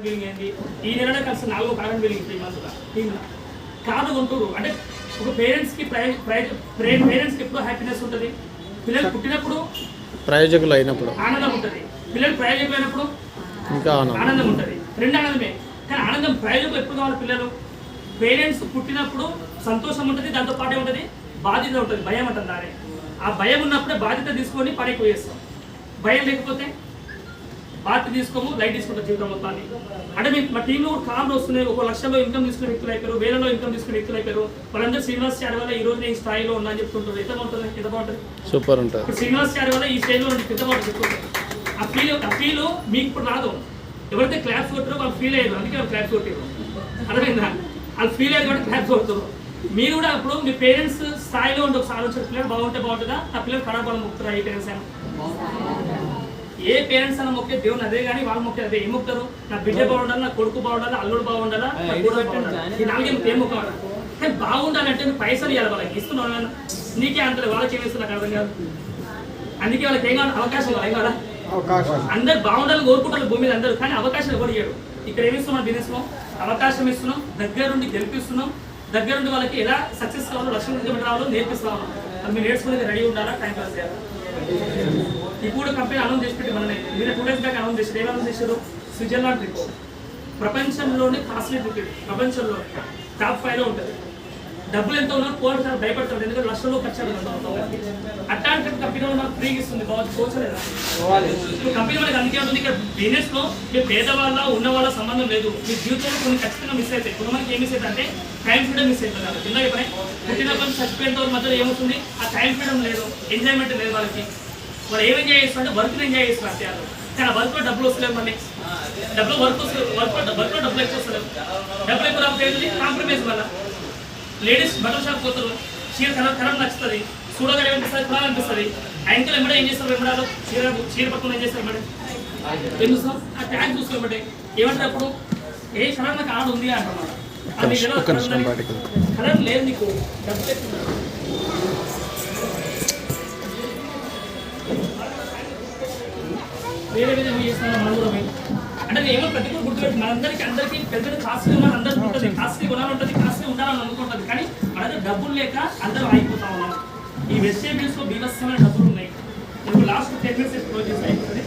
Building ఏంటి ఈ నెలలో కలిసి 4వ కారణం బిల్డింగ్ 3 మంత్స్ టీంలో కాదు కొంటారు. అంటే ఒక పేరెంట్స్కి ఎప్పుడు హ్యాపీనెస్ ఉంటుంది, పిల్లలు పుట్టినప్పుడు ప్రయోజకులు అయినప్పుడు ఆనందం ఉంటుంది, పిల్లలు ప్రయోజకులు అయినప్పుడు ఇంకా ఆనందం ఉంటుంది. రెండు ఆనందమే. కానీ ఆనందం ప్రయోజకులు ఎప్పుడు కావాలి? పిల్లలు పేరెంట్స్ పుట్టినప్పుడు సంతోషం ఉంటుంది, దాంతో పాటే ఉంటుంది బాధ్యత ఉంటుంది, భయం ఉంటుంది. దాని ఆ భయం ఉన్నప్పుడే బాధ్యత తీసుకొని పనికి పోయేస్తాం. భయం లేకపోతే బాధ్యత తీసుకోము, లైట్ తీసుకుంటాం జీవితం మొత్తాన్ని. అంటే మా టీంలో కామ్లు వస్తున్నాయి, 1 లక్షలో ఇన్కమ్ తీసుకునే వ్యక్తులు అయిపోయారు, వేలలో ఇన్కమ్ తీసుకునే వ్యక్తులు అయిపోయారు. వాళ్ళందరూ శ్రీనివాస్ చారి వల్ల ఈ రోజు నేను ఈ స్థాయిలో ఉన్నా అని చెప్తుంటారు. ఎంత బాగుంటుంది సూపర్ ఉంటుంది. ఇప్పుడు శ్రీనివాస్ చారి వల్ల ఈ స్టేజ్లో ఎంత బాగుంటుంది చెప్తుంటారు. ఆ ఫీల్ మీకు ఇప్పుడు రాదు. ఎవరైతే క్లాప్స్ కొట్టారో వాళ్ళు ఫీల్ అయ్యారు, అందుకే వాళ్ళు క్లాప్స్ కొట్టారు. అర్థమైందా? వాళ్ళు ఫీల్ అయ్యారు కాబట్టి క్లాప్స్ కొడుతారు. మీరు కూడా అప్పుడు మీ పేరెంట్స్ స్థాయిలో ఉండే ఒక ఆలోచన, పిల్లలు బాగుంటే బాగుంటుందా, ఆ పిల్లలు ఖరాబ్ వాళ్ళు మొక్కుతారా? ఏ పేరెంట్స్ అయినా ఏ పేరెంట్స్ అయినా మొక్కే దేవుని అదే, కానీ వాళ్ళు మొక్కే అదే. ఏం మొక్కుతారు? నా బిడ్డ బాగుండాలి, నా కొడుకు బాగుండాలి, అల్లుడు బాగుండాలా, నా కూడా బాగుండాలి. ఈ 4 ఏం మొక్కవాలా? కానీ బాగుండాలంటే నువ్వు పైసలు ఇవ్వాలి, వాళ్ళకి ఇస్తున్నావు. నీకే అంటారు, వాళ్ళకి ఏమి ఇస్తున్నా అర్థం కాదు. అందుకే వాళ్ళకి ఏం కావాలి? అవకాశం కావాలి. ఏం కావాలా? అందరు బాగుండాలని కోరుకుంటారు భూమి మీద అందరూ, కానీ అవకాశం ఎవరు ఇయ్యాడు. ఇక్కడ ఏమి ఇస్తున్నాం? బిజినెస్ లో అవకాశం ఇస్తున్నాం, దగ్గరుండి గెలిపిస్తున్నాం, దగ్గరుండి వాళ్ళకి ఎలా సక్సెస్ కావాలో, లక్ష్యం రావాలో నేర్పిస్తున్నాం. అది మీరు నేర్చుకునేది రెడీ ఉండాలా, టైం పాస్ చేయాలి. ఇప్పుడు కంపెనీ అనౌన్స్ చేసి పెట్టి మన మీరు 2 days బ్యాక్ అనౌన్స్ చేశారు. ఏం అనౌన్స్ చేశారు? స్విట్జర్లాండ్ ట్రిప్, ప్రపంచంలోనే కాస్ట్లీ ట్రిప్, ప్రపంచంలో టాప్ 5లో ఉంటుంది. డబ్బులు ఎంత ఉన్నా పోవాలి భయపడతారు, ఎందుకంటే లక్షల్లో ఖర్చు అవుతుంది. అట్లాంటి కంపెనీ మనకు ఫ్రీగా ఇస్తుంది, పోచలేదా? కంపెనీ మనకి అందుకే ఉంటుంది. ఇక్కడ బిజినెస్ లో మీరు పేదవాళ్ళ ఉన్న వాళ్ళ సంబంధం లేదు. మీ జీవితంలో కొన్ని ఖచ్చితంగా మిస్ అవుతాయి. కొంతమందికి ఏం మిస్ అవుతుంది అంటే టైం ఫ్రీడమ్ మిస్ అవుతుంది. కదా కింద చెప్పిన పుట్టినప్పుడు చచ్చిపోయేంత వాళ్ళ మధ్యలో ఏమవుతుంది? ఆ టైం ఫ్రీడమ్ లేదు, ఎంజాయ్మెంట్ లేదు వాళ్ళకి. వాళ్ళు ఏం ఎంజాయ్ చేస్తారంటే వర్క్ ఎంజాయ్ చేస్తారు అంతే. కానీ ఆ వర్క్ లో డబ్బులు వస్తలేవు, మళ్ళీ డబ్బులు వర్క్ లో డబ్బులు ఎక్కువ వస్తలేవు. డబ్బులు ఎక్కువ రాకపోతే కాంప్రమైజ్ వల్ల లేడీస్ బట్టల షాప్ పోతారు, చీర కలర్ నచ్చుతుంది, చూడగానే ఏమనిపిస్తుంది? కొనాలనిపిస్తుంది. యాంకల్ ఎమ్మడే ఏం చేస్తారు? ఎమ్మడాలో చీర పట్టుకుని ఏం చేస్తారు? ఎమ్మడే ఏం చూస్తాం? ఆ ట్యాగ్ చూస్తాం. ఎమ్మడే ఏమంటారు అప్పుడు? ఏ కలర్ నాకు ఆడ ఉంది అంటున్నారు. కలర్ లేదు నీకు, డబ్బులు ఎక్కువ. వేరే విధంగా చేస్తున్నారు మన కూడా. అంటే ఏమో ప్రతి ఒక్కరు గుర్తుపెట్టి అందరికీ పెద్ద కాస్ట్లీ ఉండాలి, అందరికీ ఉంటుంది, కాస్ట్లీ కొనాలి ఉంటుంది, కాస్ట్లీ ఉండాలని అనుకుంటుంది. కానీ మన దగ్గర డబ్బులు లేక అందరూ ఆగిపోతా ఉన్నాం. ఈ వెజిటేబుల్స్ లో బీభత్సమైన డబ్బులు ఉన్నాయి. ఇప్పుడు లాస్ట్ 10 minutes క్లోజ్ చేసి అయిపోతుంది.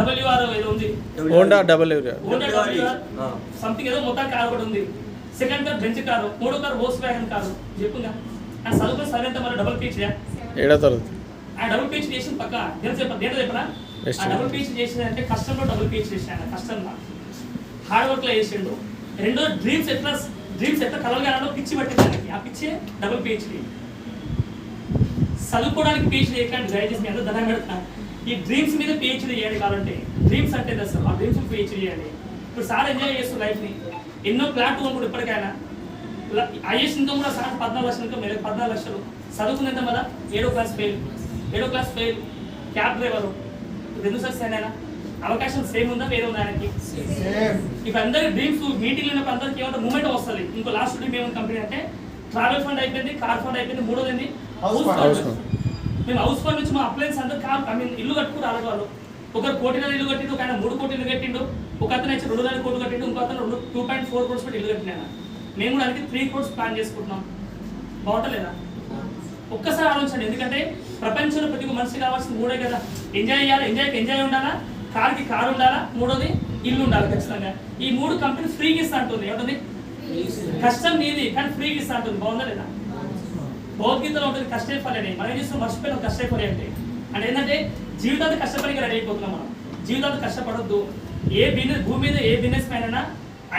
WR ఏదో ఉంది, సంథింగ్ ఏదో మొత్తం కారు కూడా ఉంది. సెకండ్ కార్ బెంచ్ కారు, 3వ కారు వోక్స్‌వ్యాగన్ కారు. చెప్పుగా ఆ చదువుకుని సరైన మరి డబుల్ పీచ్ ఆ డబుల్ పీచ్ చేసిన పక్క చెప్పరా? ఆ డబుల్ పీచ్ చేసిందంటే కష్టంలో డబుల్ పీచ్ చేసాను, కష్టంగా హార్డ్ వర్క్ లో చేసిండు. రెండో డ్రీమ్స్ ఎట్లా కలగాలో పిచ్చి పట్టిందానికి, ఆ పిచ్చే డబుల్ పీహెచ్డీ. చదువుకోవడానికి పీహెచ్డీ చేయకండి దయచేసి, మీ అందరూ ధనం పెడతాను. ఈ డ్రీమ్స్ మీద పీహెచ్డీ చేయండి. కావాలంటే డ్రీమ్స్ అంటే అసలు ఆ డ్రీమ్స్ పీహెచ్డీ చేయండి. ఇప్పుడు సార్ ఎంజాయ్ చేస్తారు లైఫ్ ని, ఎన్నో ప్లాట్ కూడా ఇప్పటికైనా. ఐఎస్ ఇన్కమ్ కూడా సార్ 14 లక్షల ఇన్కమ్, 14 లక్షలు. చదువుకునేంత మళ్ళీ 7వ class fail, cab driver. 2 success అయినా అవకాశం సేమ్ ఉందా, వేరే ఉందా ఆయనకి? ఇప్పుడు అందరికి డ్రీమ్స్ మీటింగ్ ఉన్నప్పుడు అందరికి ఏమంటే మూమెంట్ వస్తుంది. ఇంకో లాస్ట్ డ్రీమ్ ఏమైనా కంపెనీ అంటే ట్రావెల్ ఫండ్ అయిపోయింది, కార్ ఫండ్ అయిపోయింది, 3వది హౌస్ ఫండ్. మేము హౌస్ ఫండ్ నుంచి మా అప్లయన్స్ అందరూ ఇల్లు కట్టుకుని రాలేదు. వాళ్ళు ఒకరు 1 కోటి ఇల్లు కట్టిండు, ఒక ఆయన 3 కోట్లు ఇల్లు కట్టిండు, ఒక అతను అయితే 2.5 కోట్లు కట్టిండు, ఇంకో అతను 2.4 crores పెట్టి ఇల్లు కట్టినా. మేము కూడా దానికి 3 crores ప్లాన్ చేసుకుంటున్నాం. బాగుంటలేదా? ఒక్కసారి ఆలోచించండి. ఎందుకంటే ప్రపంచంలో ప్రతి ఒక్క మనిషి కావాల్సిన 3 కదా. ఎంజాయ్ చేయాలి, ఎంజాయ్ ఉండాలా, కార్కి కారు ఉండాలా, 3వది ఇల్లు ఉండాలి ఖచ్చితంగా. ఈ 3 కంపెనీ ఫ్రీగా ఇస్తా అంటుంది. ఏమంటుంది? కష్టం నీది కానీ ఫ్రీగా ఇస్తా అంటుంది. బాగుందా లేదా? భగవద్గీతలో ఉంటుంది కష్టే ఫలని. మనం ఏం చేస్తాం? మర్చిపోయిన కష్టే ఫలి అంటే ఏంటంటే జీవితాన్ని కష్టపడిగా రెడీ అయిపోతున్నాం మనం. జీవితాన్ని కష్టపడొద్దు. ఏ బిజినెస్ భూమి మీద ఏ బిజినెస్ మ్యాన్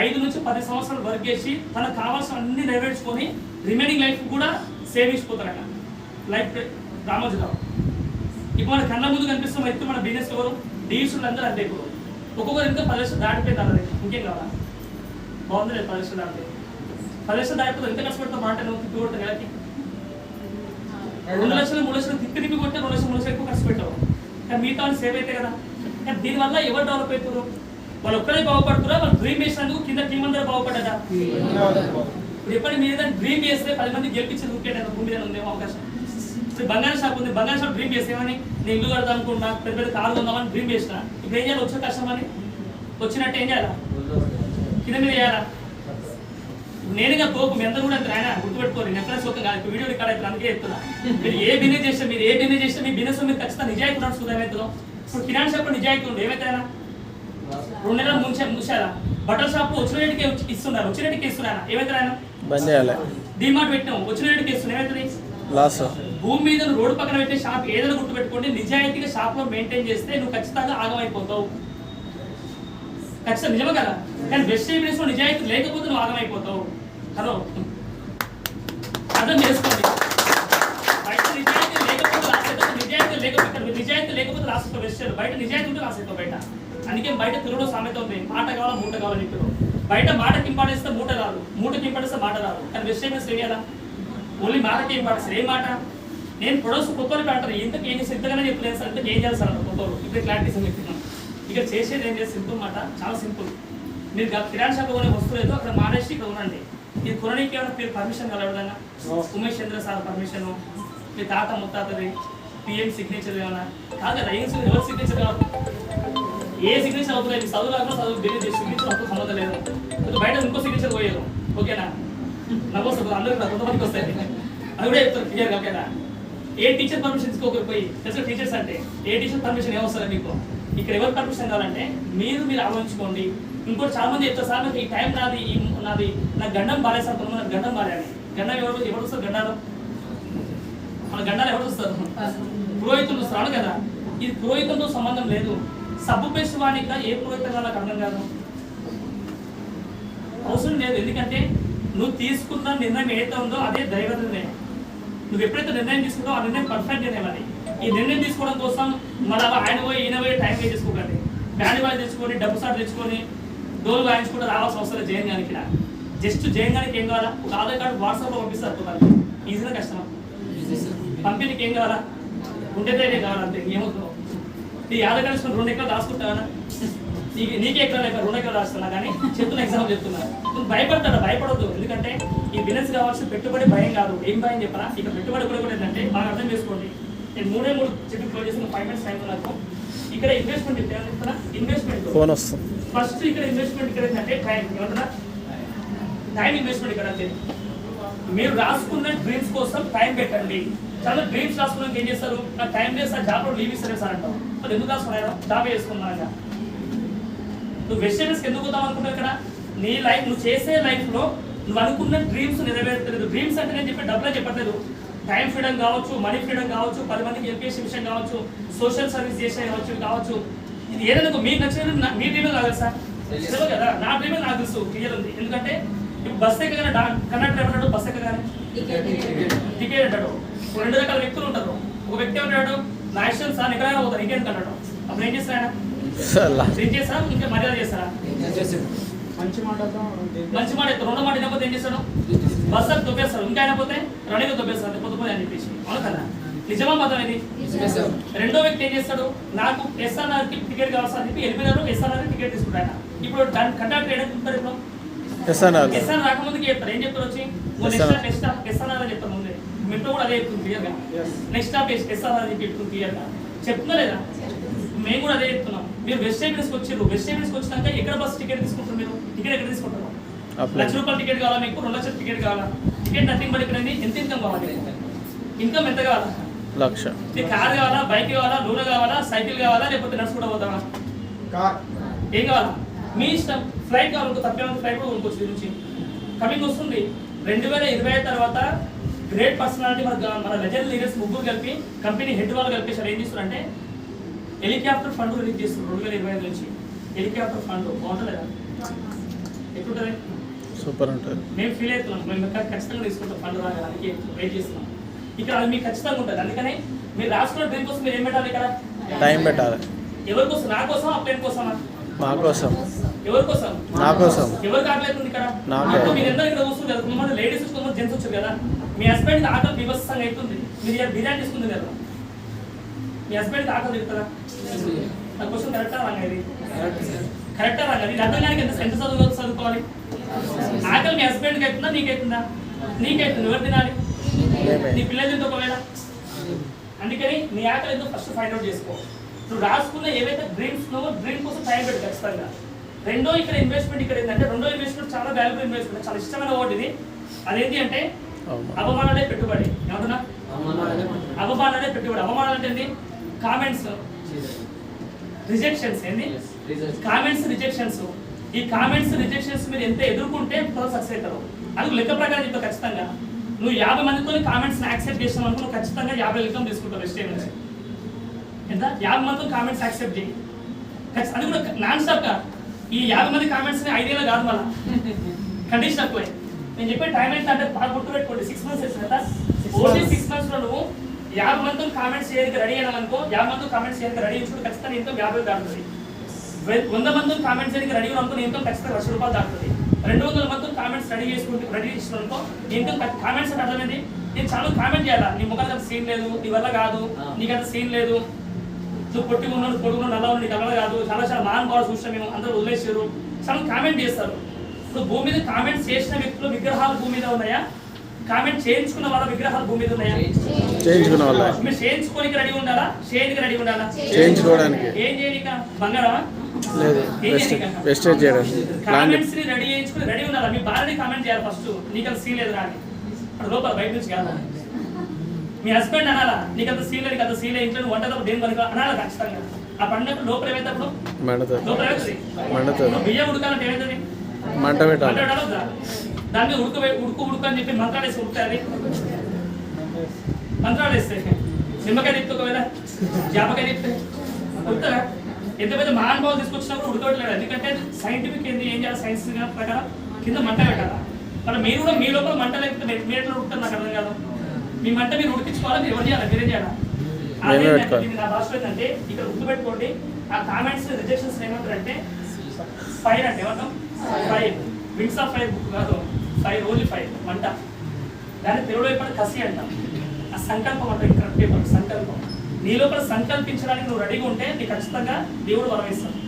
5 నుంచి 10 సంవత్సరాలు వర్క్ చేసి తనకు కావాల్సిన అన్ని నెరవేర్చుకొని రిమైనింగ్ లైఫ్ కూడా సేవించిపోతారట. లైఫ్ రామోజీరావు ఇప్పుడు మన కళ్ళ ముందు కనిపిస్తున్న వ్యక్తి మన బిజినెస్ ఎవరు? డీల్స్లు అందరూ అంతే. ఇప్పుడు ఒక్కొక్కరు ఇంకా 10 లక్షలు దాటిపోయింది అన్నది. ఇంకేం కావాలా? బాగుంది లేదు? 10 లక్షలు దాటిపోయి 10 లక్షలు దాటిపోతే ఎంత కష్టపడతావు మాట నువ్వు తిప్పి కొడతావు నెలకి. 2 లక్షలు 3 లక్షలు తిప్పి కొట్టే 2 లక్షలు 3 లక్షలు ఎక్కువ ఖర్చు పెట్టావు. కానీ మిగతా వాళ్ళు సేవ్ అయితే కదా. కానీ దీనివల్ల ఎవరు డెవలప్ అవుతారు? వాళ్ళు ఒక్కడే బాగుపడుతురా? వాళ్ళు డ్రీమ్ చేసినందుకు కింద టీం అందరూ బాగుపడ్డా? ఇప్పుడు ఎప్పటి మీద డ్రీమ్ చేస్తే 10 మంది గెలిపించి ఊరికే భూమి మీద ఉందేమో అవకాశం. ఇప్పుడు బంగారం షాప్ ఉంది, బంగారం షాప్ డ్రీమ్ చేసేమని నేను ఇల్లు కడతా అనుకుంటున్నా, పెద్ద పెద్ద కార్లు ఉందామని డ్రీమ్ చేసిన. ఇప్పుడు ఏం చేయాలి? వచ్చే కష్టమని వచ్చినట్టు ఏం చేయాలా? కింద మీద చేయాలా? నేనుగా తోపు మీ అందరూ కూడా ఆయన గుర్తుపెట్టుకోరు. నెఫరెన్స్ ఒక కాదు, ఇప్పుడు వీడియో రికార్డ్ అయితే అందుకే చెప్తున్నా. మీరు ఏ బిజినెస్ చేస్తే మీ బిజినెస్ మీరు ఖచ్చితంగా నిజాయితీ నడుస్తుంది. ఏమవుతుందో ఇప్పుడు కిరాణా షాప్ నిజాయితీ ఉంది, ఏమైతే 2 నెలలు ముంచారా? బట్టల షాప్ వచ్చిన రేటుకి ఇస్తున్నారు, వచ్చిన రేటుకి ఇస్తున్నారా? ఏమైతే ఆయన బంద్ చేయాలి. డిమార్ట్ పెట్టాము, వచ్చిన రేటుకి ఇస్తున్నా, ఏమవుతుంది? లాస్. భూమి మీద రోడ్డు పక్కన పెట్టే షాప్ ఏదైనా గుర్తుపెట్టుకోండి, నిజాయితీగా షాప్ లో మెయింటైన్ చేస్తే నువ్వు ఖచ్చితంగా ఆగమైపోతావు. ఖచ్చితంగా నిజమే కదా. కానీ వెజిటేబుల్స్ లో నిజాయితీ లేకపోతే నువ్వు ఆగమైపోతావు. హలో, అర్థం చేసుకోండి. బయట నిజాయితీ లేకపోతే రాసేస్తావు, నిజాయితీ లేకపోతే రాసేస్తావు. వెజిటేబుల్ బయట నిజాయితీ ఉంటే రాసేస్తావు బయట. అందుకే బయట తెలుగులో సామెత ఉంది, మాట కావాలా మూట కావాలని చెప్పారు. బయట మాటకి ఇంపార్టెన్స్ మూట రాదు, మూటకి ఇంపార్టెన్స్ మాట రాదు. కానీ వెజిటేబుల్స్ తెలియాలా? ఓన్లీ మాటకి ఇంపార్టెన్స్. ఏ మాట? నేను ప్రొడక్ట్స్ కొత్తలు పెట్టారు, ఇంతకు ఏం చేసి ఇంతగానే చెప్పలేదు సార్, ఇంతకు ఏం చేయాలి సార్ అన్న కొత్తలు. ఇప్పుడు క్లారిటీస్ చెప్తున్నాను. ఇక్కడ చేసేది ఏం చేసి సింపుల్ మాట, చాలా సింపుల్. మీరు కిరాణా షాప్ కొనే వస్తువు లేదు, అక్కడ మానేసి ఇక్కడ ఉండండి. ఇది కొనడానికి ఏమైనా మీరు పర్మిషన్ కావాలి ఎవరైనా? ఉమేష్ చంద్ర సార్ పర్మిషన్, మీ తాత ముత్తాతది పిఎం సిగ్నేచర్ ఏమైనా కాదు కదా. ఎవరి సిగ్నేచర్ కావాలి? ఏ సిగ్నేచర్ అవుతుంది? చదువు రాకుండా చదువు బిల్లు సిగ్నేచర్ అవుతుంది, సంబంధం లేదు. బయట ఇంకో సిగ్నేచర్ పోయారు, ఓకేనా? నాకు వస్తుంది, అందరికీ కొంతమందికి వస్తాయి. అది కూడా చెప్తారు క్లియర్గా, ఓకేనా? ఏ టీచర్ పర్మిషన్ తీసుకోకరు పోయి తెలుసు. టీచర్స్ అంటే ఏ టీచర్ పర్మిషన్ ఏమొస్తుంది మీకు? ఇక్కడ ఎవరు పర్మిషన్ కావాలంటే మీరు ఆలోచించుకోండి. ఇంకోటి చాలా మంది చెప్తారు, సార్ నాకు ఈ టైం నాది నాకు గండం బాగాలేదు సార్, కొంతమంది గండం బాగాలేదు. గండం ఎవరు వస్తారు? గండాలు మన గండాలు ఎవరు వస్తారు? పురోహితులు వస్తారు కదా. ఇది పురోహితంతో సంబంధం లేదు. సబ్బు పేస్ట్ వాడిక ఏ పురోహితంగా నాకు అర్థం కాదు, అవసరం లేదు. ఎందుకంటే నువ్వు తీసుకున్న నిర్ణయం ఏదైతే ఉందో అదే దైవ నిర్ణయం. నువ్వు ఎప్పుడైతే నిర్ణయం తీసుకుంటావో ఆ నిర్ణయం పర్ఫెక్ట్ నిర్ణయం. అది ఈ నిర్ణయం తీసుకోవడం కోసం మన ఆయన పోయి ఈయన పోయి టైం వేస్ట్ చేసుకోకండి. బ్యాండ్ బాయ్ తెచ్చుకొని డబ్బు సార్ తెచ్చుకొని డోలు వాయించుకుంటే రావాల్సిన అవసరం జైన్ గానికి. జస్ట్ జైన్ గానికి ఏం కావాలా? ఒక ఆధార్ కార్డు వాట్సాప్లో పంపిస్తారు పోతారు, ఈజీగా కష్టమా? పంపిణీకి ఏం కావాలా? ఉంటే ధైర్యం కావాలంటే ఏమవుతుందో. నీ ఆధార్ కార్డు తీసుకుని 2 ఎకరాలు రాసుకుంటావా? నీకే ఎకరాలు 2 ఎకరాలు రాస్తున్నా కానీ చెప్తున్న ఎగ్జాంపుల్ చెప్తున్నా. నువ్వు భయపడొద్దు. ఎందుకంటే ఈ బిజినెస్ కావాల్సిన పెట్టుబడి భయం కాదు. ఏం భయం చెప్పరా? ఇక పెట్టుబడి కూడా ఏంటంటే బాగా అర్థం చేసుకోండి. నేను 3 చెప్పి క్లోజ్ చేసిన 5 minutes టైం నాకు. ఇక్కడ ఇన్వెస్ట్మెంట్ చెప్తున్నా. ఇన్వెస్ట్మెంట్ ఫోన్ వస్తుంది ఫస్ట్. ఇక్కడ ఇన్వెస్ట్మెంట్ ఇక్కడ ఏంటంటే టైం. ఏమంటున్నా? టైం ఇన్వెస్ట్మెంట్ ఇక్కడ అంటే మీరు రాసుకున్న డ్రీమ్స్ కోసం టైం పెట్టండి. చాలా డ్రీమ్స్ రాసుకున్నాక ఏం చేస్తారు? నాకు టైం లేదు సార్, జాబ్లో లీవ్ ఇస్తారు సార్ అంటావు. మరి ఎందుకు రాసుకున్నాను? జాబ్ వేసుకున్నాక నువ్వు వెజిటేబుల్స్కి ఎందుకు పోతావు అనుకుంటావు? ఇక్కడ నీ లైఫ్, నువ్వు చేసే లైఫ్లో నువ్వు అనుకున్న డ్రీమ్స్ నెరవేర్తలేదు. డ్రీమ్స్ అంటే నేను చెప్పే డబ్బులే చెప్పట్లేదు. టైం ఫ్రీడమ్ కావచ్చు, మనీ ఫ్రీడమ్ కావచ్చు, 10 మందికి ఎడ్యుకేషన్ విషయం కావచ్చు, సోషల్ సర్వీస్ చేసే కావచ్చు. ఇది ఏదైనా మీకు నచ్చిన మీ డ్రీమే కాదు సార్, తెలియదు కదా. నా డ్రీమే నాకు తెలుసు, క్లియర్ ఉంది. ఎందుకంటే ఇప్పుడు బస్ ఎక్కగానే కండక్టర్ ఏమన్నాడు? బస్ ఎక్కగానే టికెట్ అంటాడు. 2 రకాల వ్యక్తులు ఉంటారు. ఒక వ్యక్తి ఏమన్నాడు? నా ఇష్టం సార్, ఎక్కడైనా పోతారు ఇంకేం అంటాడు. అప్పుడు ఏం చేస్తారా? ఏం చేస్తారా? ఇంకా మర్యాద చేస్తారా? మంచి మాట ఎత్తారు. 2వ మాట అయినపోతే ఏం చేస్తాడు? బస్ అని తొప్పేస్తాడు. ఇంకా అయినపోతే రన్నింగ్ తొప్పేస్తాడు, పొద్దుపోయి అని చెప్పేసి. అవును కదా? నిజమా మాత్రం ఇది? 2వ వ్యక్తి ఏం చేస్తాడు? నాకు ఎస్ఆర్ఆర్కి టికెట్ కావాల్సి అని చెప్పి వెళ్ళిపోయినారు. ఎస్ఆర్ఆర్ టికెట్ తీసుకుంటాడు. ఇప్పుడు కండక్టర్ ఏడుకుంటారు. ఇప్పుడు ఎస్ఆర్ రాకముందుకి చెప్తారు. ఏం చెప్తారు? వచ్చి నెక్స్ట్ స్టాప్ ఎస్ఆర్ఆర్ అని చెప్తారు. ముందే మెట్రో కూడా అదే చెప్తుంది క్లియర్గా. నెక్స్ట్ స్టాప్ ఎస్ఆర్ఆర్ అని చెప్పి చెప్తుంది క్లియర్గా. చెప్తున్నా లేదా? మేము కూడా అదే చెప్తున్నాం. మీరు వెజిటేబుల్స్కి వచ్చారు. వెజిటేబుల్స్కి వచ్చినాక ఎక్కడ బస్ టికెట్ తీసుకుంటారు? మీరు టికెట్ ఎక్కడ తీసుకుంటారు? ₹1,00,000 టికెట్ కావాలా మీకు? 2 లక్షల టికెట్ కావాలా? టికెట్ నథింగ్ బట్ ఇక్కడ ఎంత ఇన్కమ్ కావాలి? ఇన్కమ్ ఎంత కావాలా? 1,00,000. నీకు కార్ కావాలా, బైక్ కావాలా, లూన కావాలా, సైకిల్ కావాలా, లేకపోతే నడుచుకుంటూ పోతావా? ఏం కావాలా? మీ ఇష్టం. ఫ్లైట్ కావాలి, తప్పేమంది ఫ్లైట్ కూడా కొనుక్కోవచ్చు. నుంచి కమింగ్ వస్తుంది 2025 తర్వాత గ్రేట్ పర్సనాలిటీ మన లెజెండ్ లీడర్స్ 3 కలిపి కంపెనీ హెడ్ వాళ్ళు కలిపేసారు. ఏం చేస్తారంటే హెలికాప్టర్ ఫండ్ రిలీజ్ చేస్తున్నారు 2025 నుంచి. హెలికాప్టర్ ఫండ్ బాగుంటుందా? ఎట్లుంటుంది? సూపర్ ఉంటుంది. మేము ఫీల్ అవుతున్నాం. మేము ఖచ్చితంగా తీసుకుంటాం ఫండ్ రావడానికి వెయిట్ చేస్తున్నాం. ఇక్కడ అది మీకు ఖచ్చితంగా ఉంటుంది. అందుకని మీరు రాసుకున్న డ్రీమ్ కోసం మీరు ఏం పెట్టాలి? ఇక్కడ టైం పెట్టాలి. ఎవరి కోసం? నా కోసం, ఆ ప్లేన్ కోసమా? మా కోసం. ఎవరి కోసం? నా కోసం. ఎవరికి ఆకలి ఇక్కడ? మీరు ఎందరో ఇక్కడ చూస్తున్నారు. కొంతమంది లేడీస్ కొంతమంది జెంట్స్ వచ్చారు కదా. మీ హస్బెండ్కి ఆకలి బీభత్సంగా అవుతుంది. మీరు బిర్యానీ తీసుకుంది కదా. మీ హస్బెండ్కి ఆకలి తిరుగుతుందా? నా క్వశ్చన్ కరెక్టా రాగా? ఇది కరెక్టా రాగా? ఇది అర్థం కానీ ఎంత చదువుకోవాలి? ఆకలి మీ హస్బెండ్కి అవుతుందా, నీకైతుందా? నీకైతుంది. ఎవరు తినాలి? నీ పిల్లలు తింటే ఒకవేళ అందుకని నీ ఆకలి ఎందుకు ఫస్ట్ ఫైండ్ అవుట్ చేసుకో. నువ్వు రాసుకున్న ఏవైతే డ్రీమ్స్ ఉన్నావో డ్రీమ్ కోసం టైం పెట్టు ఖచ్చితంగా. రెండో ఇక్కడ ఇన్వెస్ట్మెంట్ ఇక్కడ ఏంటంటే రెండో ఇన్వెస్ట్మెంట్ చాలా వాల్యుబుల్ ఇన్వెస్ట్మెంట్, చాలా ఇష్టమైన వర్డ్ ఇది. అదేంటి అంటే అవమానాలే పెట్టుబడి. ఏమంటున్నా? అవమానాలే పెట్టుబడి. అవమానాలు అంటే ఏంటి? Comments, rejections. ఏంది? Comments, rejections. ఈ కామెంట్స్, రిజెక్షన్స్ మీరు ఎంత ఎదుర్కొంటే సక్సెస్ అవుతారు. అది లెక్క ప్రకారం చెప్తా ఖచ్చితంగా. నువ్వు 50 మందితో కామెంట్స్ని యాక్సెప్ట్ చేసావు అనుకో, నువ్వు ఖచ్చితంగా 50 ఇన్కమ్ తీసుకుంటావు నెక్స్ట్ టైం నుంచి. ఎంత? 50 మందితో కామెంట్స్ యాక్సెప్ట్ చేయి. అది కూడా నాన్ స్టాప్గా. ఈ 50 మంది కామెంట్స్ని 5 ఏళ్ళు కాదు, మళ్ళీ కండిషన్ అప్లై. నేను చెప్పే టైం ఎంత అంటే బాగా గుర్తుపెట్టుకోండి, 6 months వేసిన కదా. ఓన్లీ 6 months లో నువ్వు 50 మందితో కామెంట్స్ చేయడానికి రెడీ అయినావనుకో, 50 మందితో కామెంట్స్ చేయడానికి రెడీ చేసుకుంటే ఖచ్చితంగా ఇన్కమ్ 50 దాటుతుంది. 100 మందితో కామెంట్స్ చేయడానికి రెడీ అనుకో, ఇన్కమ్ ఖచ్చితంగా ₹1,00,000 దాటుతుంది. 200 మందితో కామెంట్స్ రెడీ చేసినానుకో, ఇన్కమ్ కామెంట్స్ అంటే అర్థమైంది. నేను చాలా కామెంట్ చేయాలా, నీ ముఖానికి అంత సీన్ లేదు, నీ వల్ల కాదు, నీకు అంత సీన్ లేదు, నువ్వు పొట్టుకున్నావు, పొడుగున్నావు, నల్ల నీకు అలా కాదు, చాలా చాలా మహానుభావులు చూసినా మేము అందరూ వదిలేసారు, చాలా కామెంట్ చేస్తారు. ఇప్పుడు భూమి మీద కామెంట్స్ చేసిన వ్యక్తులు విగ్రహాలు భూమి మీద ఉన్నాయా? కామెంట్ చేయించుకున్న వాళ్ళ విగ్రహాలు భూమి మీద ఉన్నాయా? చేయించుకున్న వాళ్ళ. మీరు చేయించుకోనికి రెడీ ఉండాలా, చేయడానికి రెడీ ఉండాలా? చేయించుకోవడానికి. ఏం చేయనిక? బంగారమా? లేదు, వెస్టేజ్ చేయడానికి. కామెంట్స్ ని రెడీ చేయించుకుని రెడీ ఉండాలా? మీ భార్యని కామెంట్ చేయాలి ఫస్ట్, నీకు అంత సీన్ లేదు రాని. అక్కడ లోపల బయట నుంచి కాదు. మీ హస్బెండ్ అనాలా, నీకు అంత సీన్ లేదు, అంత సీన్ లేదు, ఇంట్లో వంట తప్ప దేని పనికి అనాలా ఖచ్చితంగా. ఆ పండుగ లోపల ఏమైతే మండుతుంది. లోపల ఏమవుతుంది? మండుతుంది. బియ్యం ఉడకాలంటే ఏమవుతుంది? మంట పెట్టాలి. దాని మీద ఉడుకు అని చెప్పి మంత్రాలు వేసి ఉడుకుతాయి. మంత్రాలు వేస్తాయి. నిమ్మకాయ తిప్పు, ఒకవేళ జాపకాయ తిప్తే ఉడుకుతారా? ఎంత పెద్ద మహానుభావులు తీసుకొచ్చినప్పుడు ఉడకట్లేదు. ఎందుకంటే సైంటిఫిక్ ఏం చేయాలి, సైన్స్ ప్రకారం కింద మంట పెట్టాలా. మరి మీరు కూడా మీ లోపల మంట లేకపోతే మీరు ఎట్లా ఉడుకుతారు నాకు అర్థం కాదు. మీ మంట మీరు ఉడికించుకోవాలా, మీరు ఎవరు చేయాలి, మీరే చేయాలా? నా భాషలో ఏంటంటే ఇక్కడ గుర్తుపెట్టుకోండి, ఆ కామెంట్స్ రిజెక్షన్స్ ఏమంటారంటే ఫైర్ అంటే ఏమంటాం? Fire, wings of fire book కాదు, ఫైర్, ఓన్లీ ఫైర్, మంట. దాన్ని తెలుగులో ఇప్పుడు కసి అంటాం. ఆ సంకల్పం అంటే కరెక్ట్ చెప్పండి, సంకల్పం. నీ లోపల సంకల్పించడానికి నువ్వు రెడీగా ఉంటే నీకు ఖచ్చితంగా దేవుడు వరమిస్తాడు.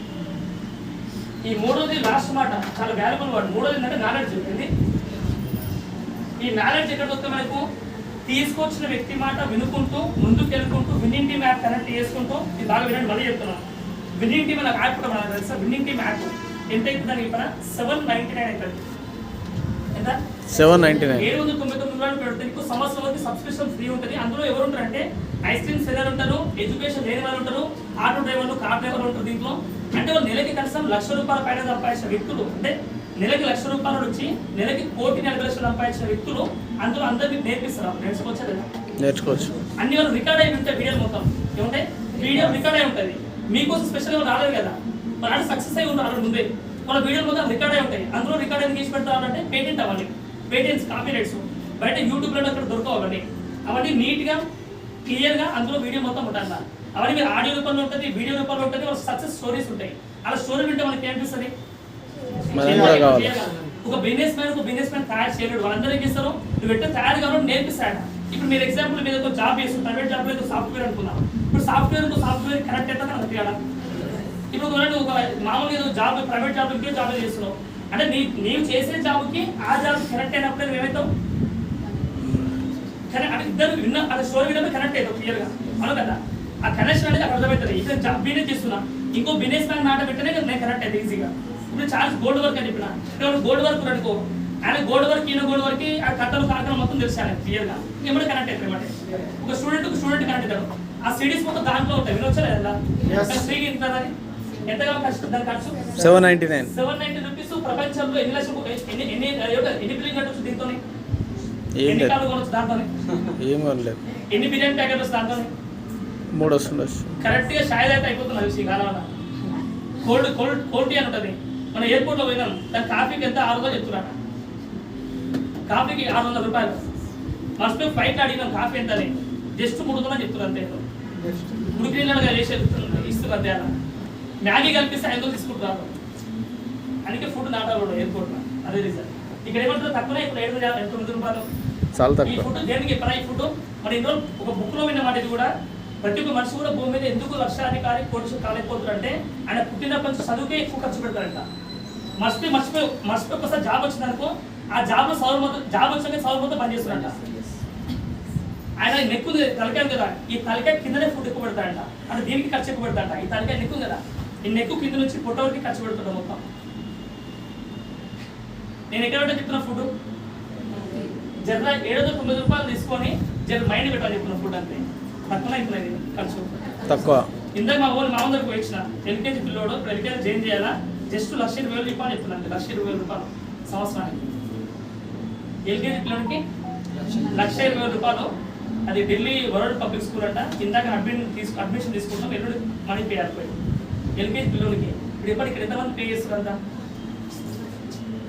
ఈ మూడోది లాస్ట్ మాట చాలా వాల్యుబుల్ వర్డ్. మూడోది ఏంటంటే నాలెడ్జ్. చెప్పింది ఈ నాలెడ్జ్ ఎక్కడ వస్తే మనకు తీసుకొచ్చిన వ్యక్తి మాట వినుకుంటూ ముందుకు వెళ్ళుకుంటూ విన్నింగ్ టీమ్ యాప్ కనెక్ట్ చేసుకుంటూ, ఇది బాగా వినండి, మళ్ళీ చెప్తున్నాను. విన్నింగ్ టీమ్ నాకు యాప్ కూడా మనకు తెలుసా? విన్నింగ్ టీమ్ యాప్ ఎంత అవుతుందని చెప్పిన $799 అవుతుంది. ఎంత? $799. $799 పెడితే నీకు సంవత్సరం వరకు సబ్స్క్రిప్షన్ ఫ్రీ ఉంటుంది. అందులో ఎవరు ఉంటారంటే ఐస్ క్రీమ్ సెల్లర్ ఉంటారు, ఎడ్యుకేషన్ లేని వాళ్ళు ఉంటారు, ఆటో డ్రైవర్లు, కార్ డ్రైవర్లు ఉంటారు. దీంట్లో అంటే వాళ్ళు నెలకి కనీసం ₹1,00,000 పైన సంపాదించిన వ్యక్తులు, అంటే నెలకి ₹1,00,000 వచ్చి నెలకి ₹1,40,00,000 సంపాదించిన వ్యక్తులు అందులో అందరికీ నేర్పిస్తారు. నేర్చుకోవచ్చా లేదా? నేర్చుకోవచ్చు. అన్ని వాళ్ళు రికార్డ్ అయి ఉంటాయి, వీడియో మొత్తం ఏముంటాయి, వీడియో రికార్డ్ అయి ఉంటుంది. మీకోసం స్పెషల్గా రాలేదు కదా, వాళ్ళు సక్సెస్ అయి ఉంటారు ముందే. వాళ్ళ వీడియో మొత్తం రికార్డ్ అయి ఉంటాయి. అందులో రికార్డ్ అయి తీసి పెడతారంటే పేటెంట్ అవ్వాలి, పేటెంట్స్, కాపీరైట్స్ బయట యూట్యూబ్లో అక్కడ దొరకవాలి. అవన్నీ నీట్గా క్లియర్గా అందులో వీడియో మొత్తం ఉంటుంది. అవన్నీ మీరు ఆడియో రూపంలో ఉంటుంది, వీడియో రూపంలో ఉంటుంది. వాళ్ళ సక్సెస్ స్టోరీస్ ఉంటాయి. అలా స్టోరీ వింటే మనకి ఏమనిపిస్తుంది? ఒక బిజినెస్ మ్యాన్ తయారు చేయలేడు. వాళ్ళందరూ ఏం చేస్తారు, నువ్వు ఎట్లా తయారు కావాలని నేర్పిస్తాడు. ఇప్పుడు మీరు ఎగ్జాంపుల్ మీద ఒక జాబ్ చేస్తారు, ప్రైవేట్ జాబ్ లో సాఫ్ట్వేర్ అనుకున్నాం. ఇప్పుడు సాఫ్ట్వేర్ కరెక్ట్ అయితే నాకు తెలియాలా? ఇప్పుడు ఒక మామూలుగా ఏదో జాబ్, ప్రైవేట్ జాబ్ ఇంకే జాబ్ చేస్తున్నావు అంటే నీవు చేసే జాబ్కి ఆ జాబ్ కరెక్ట్ అయినప్పుడు నువ్వు ఏమవుతావు? అంటే ఇద్దరు విన్న అది స్టోరీ విన్నప్పుడు కనెక్ట్ అవుతావు క్లియర్గా, అవును కదా? ఆ కనెక్షన్ అనేది అక్కడ అర్థమవుతుంది. ఇక్కడ జాబ్ బిజినెస్ చేస్తున్నా, ఇంకో బిజినెస్ మ్యాన్ మాట పెట్టనే నేను కనెక్ట్ అయితే ఈజీగా. ఇప్పుడు చాలా గోల్డ్ వర్క్ అని చెప్పిన, ఇక్కడ గోల్డ్ వర్క్ అనుకో, ఆయన గోల్డ్ వర్క్, ఈయన గోల్డ్ వర్క్, ఆ కట్టలు కాకలు మొత్తం తెలిసాను క్లియర్గా. ఏమైనా కనెక్ట్ అవుతాయి అన్నమాట. ఒక స్టూడెంట్ కనెక్ట్ అవుతాడు. ఆ సిడీస్ మొత్తం దాంట్లో ఉంటాయి. వినొచ్చా లేదా? ఫ్రీగా ఇంత ఎంతగా ఖర్చు, దాని ఖర్చు $790. ప్రపంచంలో ఎన్ని లక్షలు, ఎన్ని బిలియన్ కట్టొచ్చు దీంతో? ఎన్ని కార్లు కొనొచ్చు దాంతో? ఎన్ని బిలియన్ ప్యాకెట్ వస్తుంది దాంతో? 3 వస్తుండొచ్చు. కరెక్ట్ గా షాయ్ అయితే అయిపోతుంది. ఈ కాలం కోల్డ్ టీ అని ఉంటుంది. మన ఎయిర్పోర్ట్ లో పోయినాం, దాని కాఫీకి ఎంత $6 చెప్తున్నా. కాఫీకి $600. ఫస్ట్ ఫ్లైట్ అడిగినాం కాఫీ ఎంత అని, జస్ట్ $3 చెప్తున్నారు అంతే. ఉడికినగా చేసే ఇస్తుంది అంతే. అలా మ్యాగీ కల్పిస్తే $5 తీసుకుంటున్నారు. అందుకే ఫుడ్ నాటారు ఎయిర్పోర్ట్ లో. అదే రీజన్. ఇక్కడ ఏమంటారు తక్కువనే, ఇప్పుడు $800 చాలా తక్కువ. ఈ ఫుడ్ దేనికి చెప్పరా? ఈ ఫుడ్ మన ఇందులో ఒక బుక్ లో విన్న మాట. ఇది కూడా ప్రతి ఒక్క మనిషి కూడా భూమి మీద ఎందుకు లక్షాధికారి కోటి కాలేకపోతారంటే ఆయన పుట్టినప్పటి నుంచి చదువుకే ఎక్కువ ఖర్చు పెడతారంట. మర్చిపోయి ఒకసారి జాబ్ వచ్చిందనుకో, ఆ జాబ్ లో జాబ్ వచ్చాక 100 మొత్తం పనిచేస్తారంట. ఆయన నెక్ ఉంది తలకాయ కదా, ఈ తలకాయ కిందనే ఫుడ్ ఎక్కువ పెడతాడంట, అంటే దీనికి ఖర్చు ఎక్కువ పెడతాడంట. ఈ తలకాయ నెక్కు కదా, ఈ నెక్కు కింద నుంచి పొట్ట వరకు ఖర్చు పెడుతుంటా మొత్తం. నేను ఎక్కడ పెట్టా చెప్తున్నా ఫుడ్ జర 7-9 రూపాయలు తీసుకొని జర మైండ్ పెట్టాలి చెప్తున్నా ఫుడ్ అంతే. తక్కువ అవుతుంది ఖర్చు తక్కువ. ఇందాక మా దగ్గరకు వచ్చిన ఎల్కేజీ పిల్లోడు ఇప్పుడు ఎల్కేజీ జాయిన్ చేయాలా, జస్ట్ 1,20,000 రూపాయలు చెప్తున్నాను. 1,20,000 రూపాయలు సంవత్సరానికి. ఎల్కేజీ పిల్లలకి 1,20,000 రూపాయలు. అది ఢిల్లీ వరల్డ్ పబ్లిక్ స్కూల్ అంట. ఇందాక అడ్మిషన్ తీసుకుంటాం, ఎల్లుండి మనీ పే అయిపోయింది ఎల్కేజీ పిల్లలకి. ఇప్పుడు ఇక్కడ ఎంతమంది పే చేస్తారంట?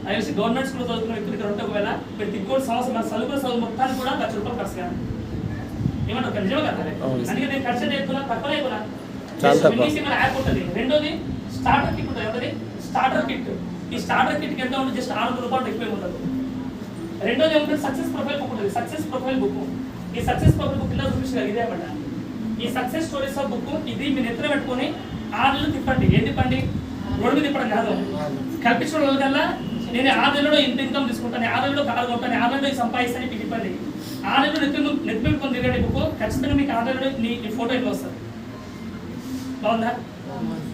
అది గవర్నమెంట్ స్కూల్ చదువుకున్న వ్యక్తులు ఇక్కడ ఉంటే ఒకవేళ మీరు తిక్కోటి సంవత్సరం చదువుకున్న చదువు మొత్తానికి కూడా 1,00,000 రూపాయలు ఖర్చు కాదు. ఏమంటారు? నిజమే కదా. అందుకే నేను ఖర్చు చెప్తున్నా, తక్కువ అయిపోయినా యాప్ ఉంటుంది. రెండోది స్టార్టర్ కిట్ ఉంటుంది. ఎవరి స్టార్టర్ కిట్. ఈ స్టార్టర్ కిట్కి ఎంత ఉంటుంది? జస్ట్ 600 రూపాయలు ఎక్కువ ఉంటుంది. రెండోది ఏమంటే సక్సెస్ ప్రొఫైల్ బుక్ ఉంటుంది. Success profile book. ఈ సక్సెస్ ప్రొఫైల్ బుక్ ఇలా చూపించారు. ఇదే అన్నమాట ఈ సక్సెస్ స్టోరీస్ ఆఫ్ బుక్. ఇది మీరు ఎత్తున పెట్టుకొని 6 నెలలు తిప్పండి. ఏం తిప్పండి? రోడ్డు మీద తిప్పడం కాదు. కల్పించడం రోజు కల్లా నేను 6 నెలలో ఇంత ఇన్కమ్ తీసుకుంటాను, 6 నెలలో కారు కొంటాను, 6 నెలలో సంపాదిస్తాను మీకు ఇవ్వండి. 6 నెలలో నెత్తి పెట్టుకొని తిరగండి బుక్. ఖచ్చితంగా మీకు 6 నెలలో నీ ఫోటో ఎన్ని వస్తుంది. బాగుందా?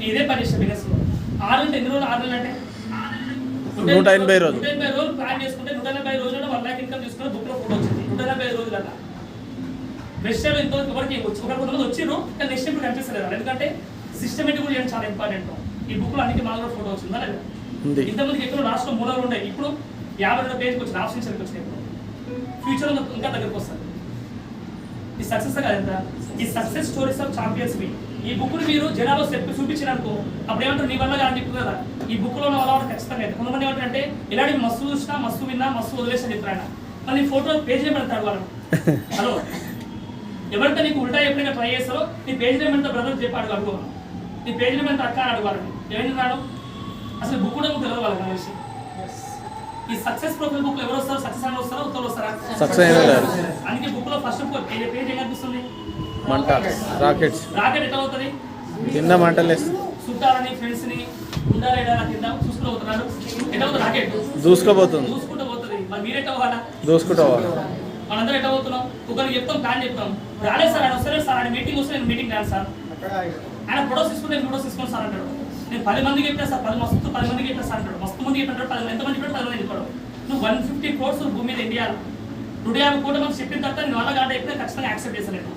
ఇదే పని బిజినెస్ లో 6 అంటే ఎన్ని రోజులు? 6 నెలలు అంటే 180 రోజులు. 180 రోజులు ప్లాన్ చేసుకుంటే 180 రోజుల్లో 1 లక్ష ఇన్కమ్ తీసుకుని బుక్ లో ఫోటో వచ్చింది. 180 రోజులు అలా బెస్ట్ ఇంతవరకు ఎవరికి కొంతమంది వచ్చిర్రు, కానీ నెక్స్ట్ ఇప్పుడు కనిపిస్తలేదు. ఎందుకంటే సిస్టమేటిక్ కూడా చేయడం చాలా ఇంపార్టెంట్. ఈ బుక్ లో అన్నిటి మాలో ఫోటో వచ్చిందా లేదా? ఇంతమందికి ఎక్కడ రాష్ట్రం మూలాలు ఉన్నాయి. ఇప్పుడు 52 పేజ్కి వచ్చింది, ఆప్షన్ సరికి వచ్చినాయి. ఇప్పుడు ఫ్యూచర్ లో ఇంకా దగ్గరకు వస్తుంది. ఈ సక్సెస్ కాదంతా. ఈ సక్సెస్ స్టోరీస్ ఆఫ్ ఛాంపియన్స్ మీ ఈ బుక్ ని మీరు జనాలు చెప్పి చూపించిననుకో అప్పుడు ఏమంటారు? నీ వల్ల కానీ చెప్పు కదా. ఈ బుక్ లో ఉన్న వాళ్ళ ఖచ్చితంగా అయితే కొంతమంది ఏమంటారంటే ఇలాంటి మస్తు చూసినా, మస్తు విన్నా, మస్తు వదిలేసి అని చెప్తారు. మళ్ళీ ఫోటో పేజ్ ఏమంటారు వాళ్ళు? హలో, ఎవరితో నీకు ఉల్టా ఎప్పుడైనా ట్రై చేస్తారో నీ పేజ్ ఏమంతా బ్రదర్ చెప్పి అడుగు. నీ పేజ్ ఏమంతా అక్క అడుగువారు. ఏమైంది రాడు? అసలు బుక్ కూడా తెలియదు వాళ్ళకి కలిసి. ఈ సక్సెస్ ప్రొఫైల్ బుక్ ఎవరు వస్తారు? సక్సెస్ అని వస్తారా, ఉత్తర్వులు వస్తారా? అందుకే బుక్ లో ఫస్ట్ పేజ్ ఏం కనిపిస్తుంది? మంట, రాకెట్స్. రాకెట్ ఎట్లా అవుతుంది? కింద మంటలేసి చుట్టాలని ఫ్రెండ్స్ ని ఉండాలి కింద చూసుకుంటూ పోతున్నారు. ఎట్లా అవుతుంది? రాకెట్ దూసుకుపోతుంది. చూసుకుంటూ పోతుంది. మరి మీరు ఎట్లా పోవాలా? దూసుకుంటూ పోవాలి. మనందరం ఎట్లా పోతున్నాం? ఒకరికి చెప్తాం, ప్లాన్ చెప్తాం. రాలేదు సార్, ఆయన వస్తలేదు సార్, ఆయన మీటింగ్ వస్తే నేను మీటింగ్ రాను సార్. ఆయన ఫోటోస్ తీసుకుంటే నేను ఫోటోస్ తీసుకోండి సార్ అంటాడు. నేను 10 మందికి చెప్పినా సార్, 10 మందికి చెప్పినా సార్ అంటాడు. మస్తు మందికి చెప్పినట్టు 10 ఎంతమంది చెప్పాడు? 10 మంది చెప్పాడు. నువ్వు 150 crores భూమి మీద ఇండియాలో 150 కోట్ల మంది చెప్పిన తర్వాత నేను వాళ్ళ గాంట చెప్పినా ఖచ్చితంగా యాక్సెప్ట్ చేస్తాను.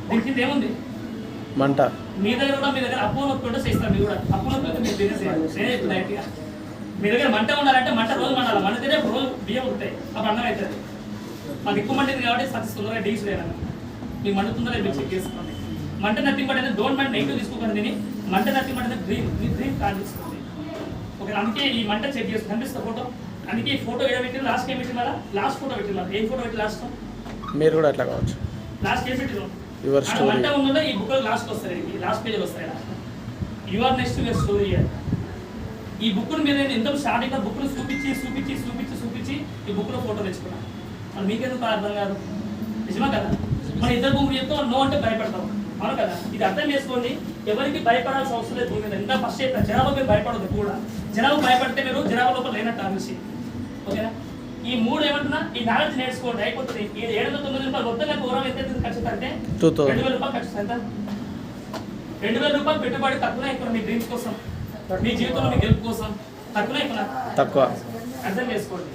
దీనికి ఏముంది? మంట. మీ దగ్గర కూడా మీ దగ్గర అప్పు నొప్పి చేస్తాను. మీరు కూడా అప్పు నొప్పి మీరు బిజినెస్ చేయాలి. మీ దగ్గర మంట ఉండాలంటే మంట రోజు మండాలి. మండితేనే రోజు బియ్యం ఉంటాయి. అప్పుడు అన్నం అవుతుంది. మాకు ఎక్కువ మండింది కాబట్టి సక్సెస్ తొందరగా డీల్స్ చేయాలి. మీకు మండుతుందో లేదు చెక్ చేసుకోండి. మంట నథింగ్ బట్ అంటే డోంట్ మైండ్ నెగిటివ్ తీసుకోకండి. దీన్ని మంట నథింగ్ బట్ అంటే డ్రీమ్ ప్లాన్ చేసుకోండి. ఓకే, అందుకే ఈ మంట చెక్ చేసుకోండి. కనిపిస్తుంది ఫోటో. అందుకే ఈ ఫోటో ఏదో పెట్టి లాస్ట్ ఏం పెట్టిన లాస్ట్ ఫోటో పెట్టిన ఏం ఫోటో పెట్టి లాస్ట్ మీరు కూడా అట్లా కావచ్చు. లాస్ట్ ఏం పెట్టిన యువర్ మంట ఉందో ఈ బుక్ లాస్ట్ వస్తాయి. ఈ లాస్ట్ పేజ్ వస్తాయి. Your next your story. ఈ బుక్ ని మీరు ఎంతో స్టార్టింగ్ బుక్ ను చూపించి ఈ బుక్ లో ఫోటో తెచ్చుకున్నాను. మరి మీకెందుకు అర్థం కాదు? నిజమా కదా? మన ఇద్దరు బుక్ చెప్తాం, నో అంటే భయపడతాం. అవును కదా? ఇది అర్థం చేసుకోండి. ఎవరికి భయపడాల్సిన అవసరం లేదు భూమి మీద. ఇంకా ఫస్ట్ చెప్పిన జనాభా మీరు భయపడదు కూడా. జనాభా భయపడితే మీరు జనాభా లోపల లేనట్టు అనిసి. ఓకేనా? ఈ 3 ఏమంటున్నా ఈ నాలెడ్జ్ నేర్చుకోండి, అయిపోతుంది. ఈ 709 రూపాయలు మొత్తంగా ఓవరాల్ ఎంత ఖర్చు అంటే 2,000 రూపాయలు ఖర్చు. ఎంత? 2,000 రూపాయలు పెట్టుబడి తక్కువ ఎక్కువ మీ డ్రీమ్స్ కోసం, మీ జీవితంలో మీ గెలుపు కోసం తక్కువ. అర్థం చేసుకోండి.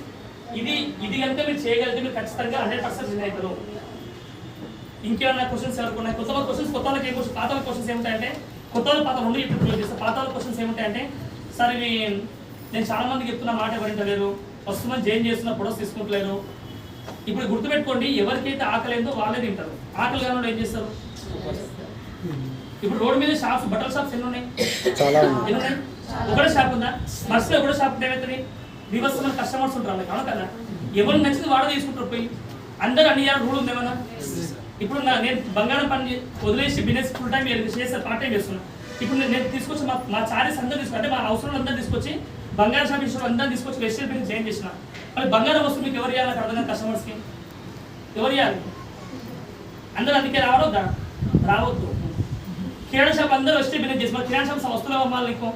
ఇది కనుక మీరు చేయగలిగితే మీరు ఖచ్చితంగా 100% విన్ అవుతారు. ఇంకేమన్నా క్వశ్చన్స్ ఎవరుకున్నాయి? కొత్త క్వశ్చన్స్, కొత్త వాళ్ళకి ఏం క్వశ్చన్, పాత క్వశ్చన్స్ ఏముంటాయంటే కొత్త వాళ్ళు పాత 2 ఇప్పుడు క్లోజ్ చేస్తారు. పాత క్వశ్చన్స్ ఏముంటాయంటే సార్ ఇవి నేను చాలా మందికి చెప్తున్నా మాట ఎవరింటలేరు, ఫస్ట్ మంది జాయిన్ చేస్తున్న ఫొటోస్ తీసుకుంటలేరు. ఇప్పుడు గుర్తుపెట్టుకోండి, ఎవరికైతే ఆకలి ఏందో వాళ్ళే తింటారు. ఆకలి కాని ఏం చేస్తారు? ఇప్పుడు రోడ్డు మీద షాప్స్, బట్టల షాప్స్ ఎన్ని ఉన్నాయి? ఎన్ని ఉన్నాయి? ఒకటే షాప్ ఉందా? బస్సులో ఒకటే షాప్ ఉంటే ఏమవుతుంది? రివర్స్ మన కస్టమర్స్ ఉంటారు వాళ్ళకి. అవును కదా? ఎవరు నచ్చింది వాడే తీసుకుంటారు పోయి. అందరూ అన్ని రూల్ ఉంది ఏమన్నా? ఇప్పుడు నేను బంగారం పని వదిలేసి బిజినెస్ ఫుల్ టైం చేస్తే పార్ట్ టైం చేస్తున్నాను. ఇప్పుడు నేను తీసుకొచ్చి మా చారీస్ అందరూ తీసుకొచ్చి, అంటే మా అవసరం అందరూ తీసుకొచ్చి బంగారం షాప్ ఇష్టం అందరూ తీసుకొచ్చి వెజిటల్ బిజినెస్ జాయిన్ చేసిన. మళ్ళీ బంగారం వస్తువు మీకు ఎవరు ఇవ్వాలి? అర్థం కాదు కస్టమర్స్కి. ఎవరు ఇవ్వాలి? అందరూ అందుకే రావద్దు. కిరాణా షాప్ అందరూ వెజిటల్ బిజినెస్ చేసి మరి కిరాణా షాప్ వస్తువులు అమ్మాలి. నీకు